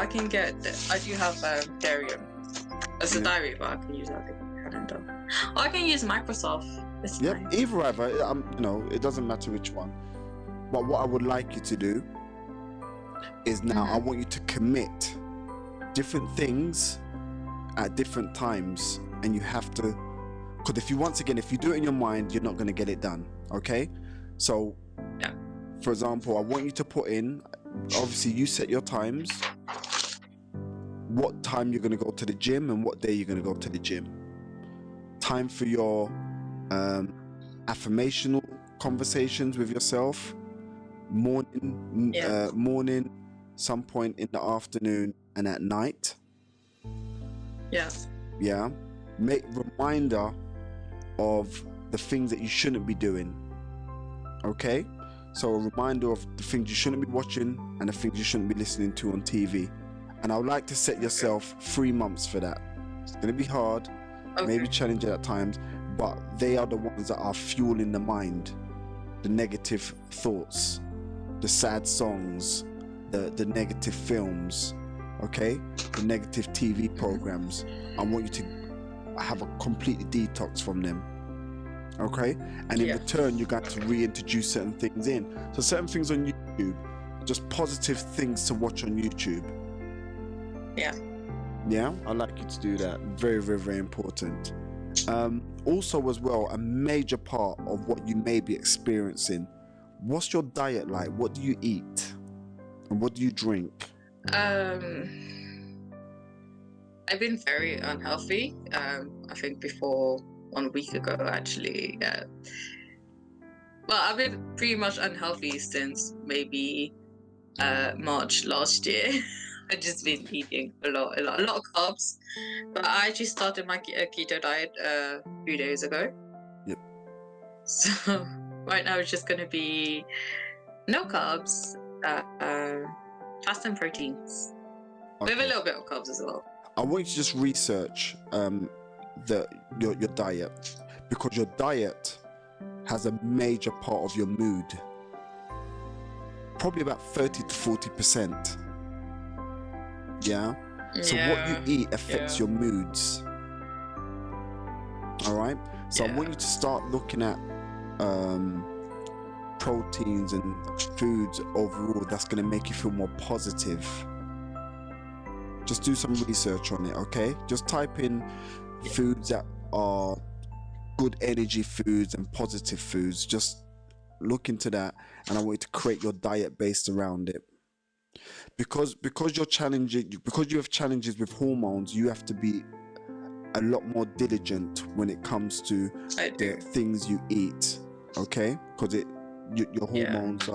can get. I do have Darium as a diary, but I can use that calendar. Or I can use Microsoft.
Yep, either. It doesn't matter which one. But what I would like you to do is now I want you to commit different things at different times, and you have to. Because if you do it in your mind, you're not going to get it done. Okay, so for example, I want you to put in. Obviously, you set your times. What time you're going to go to the gym and what day you're going to go to the gym. Time for your affirmational conversations with yourself. Morning, some point in the afternoon, and at night. Yeah. Make reminder of the things that you shouldn't be doing. Okay? So a reminder of the things you shouldn't be watching and the things you shouldn't be listening to on TV. And I would like to set yourself 3 months for that. It's going to be hard, maybe challenging at times, but they are the ones that are fueling the mind. The negative thoughts, the sad songs, the negative films, okay? The negative TV programs. I want you to have a completely detox from them. Okay, and in return, you're going to reintroduce certain things in. So certain things on YouTube, just positive things to watch on YouTube. Yeah, I like you to do that. Very, very, very important. Also, as well, a major part of what you may be experiencing. What's your diet like? What do you eat, and what do you drink?
I've been very unhealthy. I think before 1 week ago, actually. Well, I've been pretty much unhealthy since maybe March last year. I've just been eating a lot of carbs. But I actually started my keto diet a few days ago.
Yep.
So right now it's just going to be no carbs, fast and proteins. Okay. With a little bit of carbs as well.
I want you to just research your diet, because your diet has a major part of your mood, probably about 30 to 40%. So what you eat affects your moods. All right, so I want you to start looking at proteins and foods overall that's going to make you feel more positive. Just do some research on it, okay? Just type in foods that are good energy foods and positive foods. Just look into that, and I want you to create your diet based around it. Because you're challenging, because you have challenges with hormones, you have to be a lot more diligent when it comes to the things you eat, okay? Because your hormones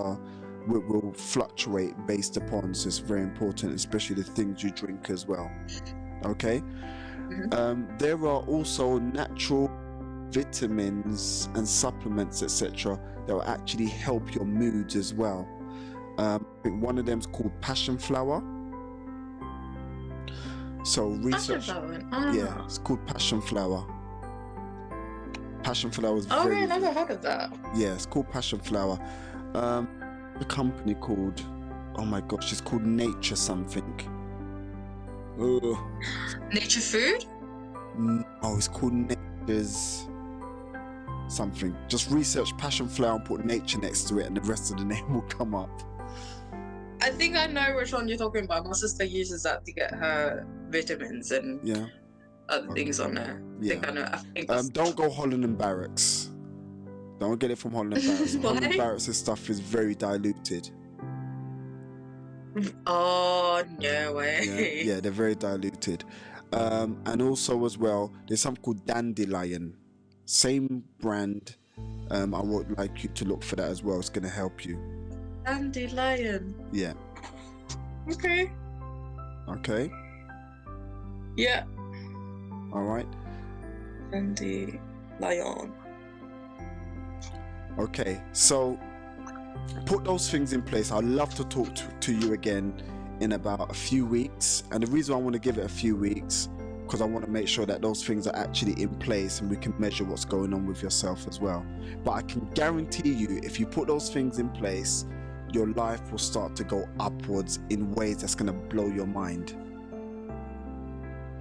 will fluctuate based upon, so it's very important, especially the things you drink as well. Okay. There are also natural vitamins and supplements, etc., that will actually help your moods as well. I think one of them is called passion flower. So research. Yeah, it's called passion flower. Passion flower is
I've never heard of that.
Yeah, it's called passion flower. the company called? Oh my gosh, it's called Nature something.
Nature food?
No, it's called Nature's something. Just research passion flower and put nature next to it, and the rest of the name will come up.
I think I know which one you're talking about. My sister uses that to get her vitamins and other things on there.
Yeah.
I think
Don't go Holland and Barracks. Don't get it from Holland and Barracks. Holland and Barracks' stuff is very diluted.
Oh, no way.
Yeah, they're very diluted. And also as well, there's something called Dandelion. Same brand. I would like you to look for that as well. It's going to help you.
Dandelion.
Yeah.
Okay. Yeah.
All right.
Dandelion.
Okay, so put those things in place. I'd love to talk to you again in about a few weeks. And the reason I want to give it a few weeks, because I want to make sure that those things are actually in place and we can measure what's going on with yourself as well. But I can guarantee you, if you put those things in place, your life will start to go upwards in ways that's going to blow your mind.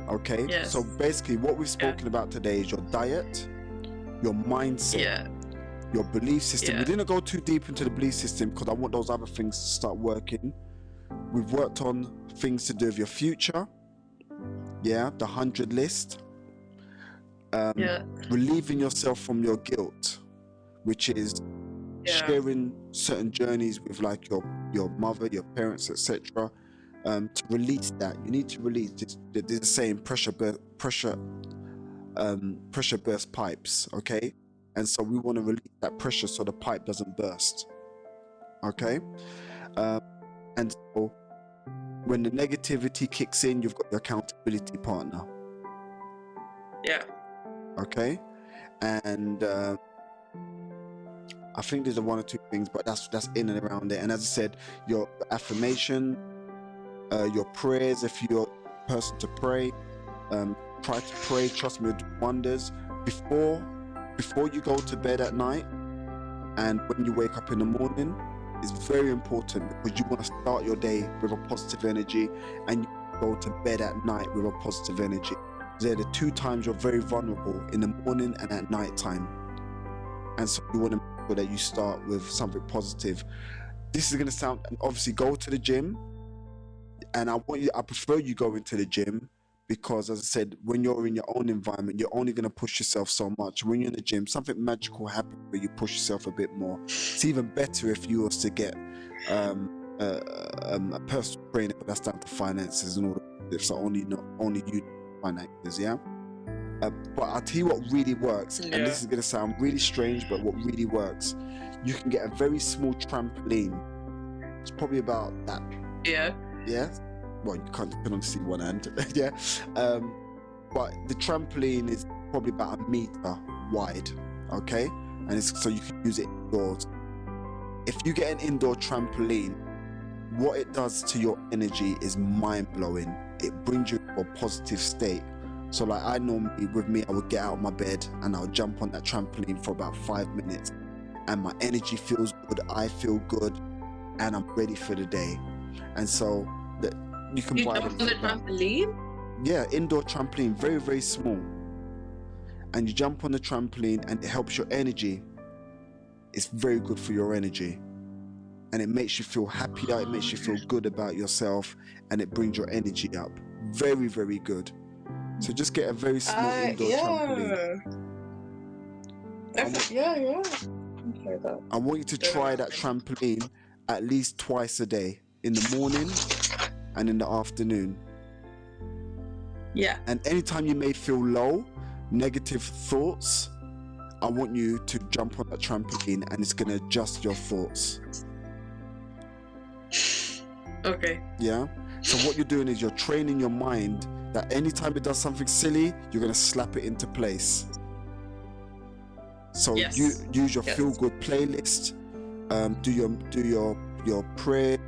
Okay?
Yes.
So basically what we've spoken about today is your diet, your mindset, your belief system. We didn't go too deep into the belief system because I want those other things to start working. We've worked on things to do with your future. Yeah, the 100 list. Relieving yourself from your guilt, which is sharing certain journeys with like your mother, your parents, etc. To release that, you need to release this. There's a saying, pressure burst pipes. Okay, and so we want to release that pressure so the pipe doesn't burst. Okay, and so when the negativity kicks in, you've got your accountability partner.
Yeah.
Okay, and I think there's one or two things, but that's in and around there. And as I said, your affirmation, your prayers. If you're a person to pray, try to pray. Trust me, it'll do wonders. Before you go to bed at night, and when you wake up in the morning, is very important because you want to start your day with a positive energy, and you go to bed at night with a positive energy. They're the two times you're very vulnerable, in the morning and at night time. And so you want to make sure that you start with something positive. This is going to sound, obviously go to the gym, and I prefer you go into the gym because, as I said, when you're in your own environment, you're only going to push yourself so much. When you're in the gym, something magical happens where you push yourself a bit more. It's even better if you was to get a personal trainer, but that's down to finances and all that. So only you finances, yeah. But I'll tell you what really works, and this is going to sound really strange, but what really works, you can get a very small trampoline. It's probably about that. Yeah. Well, you can only see one hand. Yeah. But the trampoline is probably about 1 meter wide. Okay, and so you can use it indoors. If you get an indoor trampoline, what it does to your energy is mind blowing. It brings you to a positive state. So like I would get out of my bed and I'll jump on that trampoline for about 5 minutes, and my energy feels good, I feel good, and I'm ready for the day. And so you can buy
jump on the trampoline?
Yeah, indoor trampoline, very, very small. And you jump on the trampoline and it helps your energy. It's very good for your energy. And it makes you feel happier, it makes you feel good about yourself, and it brings your energy up. Very, very good. So just get a very small indoor trampoline. I want you to try that trampoline at least twice a day, in the morning and in the afternoon.
Yeah.
And anytime you may feel low, negative thoughts, I want you to jump on that trampoline and it's going to adjust your thoughts.
Okay.
Yeah. So what you're doing is you're training your mind that anytime it does something silly, you're going to slap it into place. So you use your feel-good playlist, do your prayer,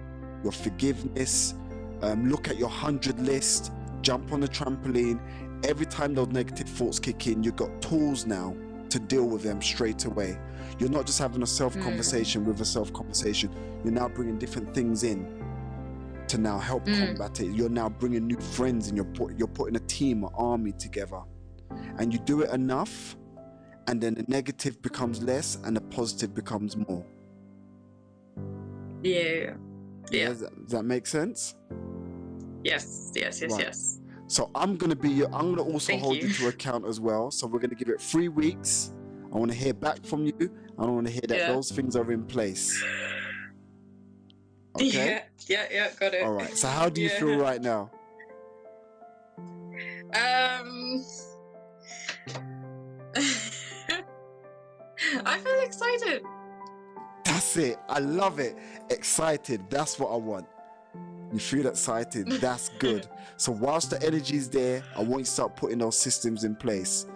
your forgiveness, look at your 100 list, jump on the trampoline. Every time those negative thoughts kick in, you've got tools now to deal with them straight away. You're not just having a self-conversation with a self-conversation. You're now bringing different things in to now help combat it. You're now bringing new friends, and you're putting a team, an army together. And you do it enough, and then the negative becomes less and the positive becomes more.
Yeah.
Does that make sense?
Yes.
Right. So I'm gonna also hold you to account as well. So we're gonna give it 3 weeks. I want to hear back from you. I want to hear that those things are in place. Okay?
Yeah, got it.
All right. So how do you feel right now?
I feel excited.
That's it. I love it. Excited. That's what I want. You feel excited. That's good. So whilst the energy is there, I want you to start putting those systems in place.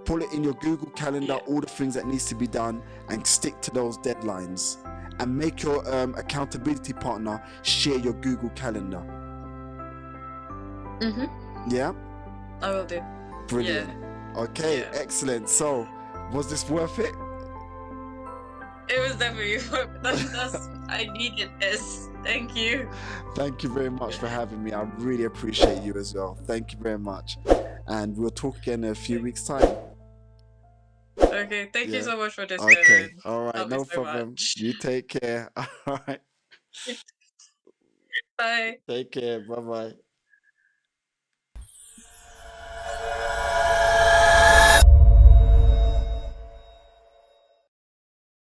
Pull it in your Google Calendar, all the things that needs to be done, and stick to those deadlines. And make your accountability partner share your Google Calendar. Yeah?
I will do.
Brilliant. Okay, excellent. So, was this worth it?
It was definitely worth it. I needed this. Thank you.
Thank you very much for having me. I really appreciate you as well. Thank you very much. And we'll talk again in a few weeks' time.
Okay, thank you so much for this.
Okay, all right, no problem. You take care. All right.
Bye.
Take care. Bye-bye.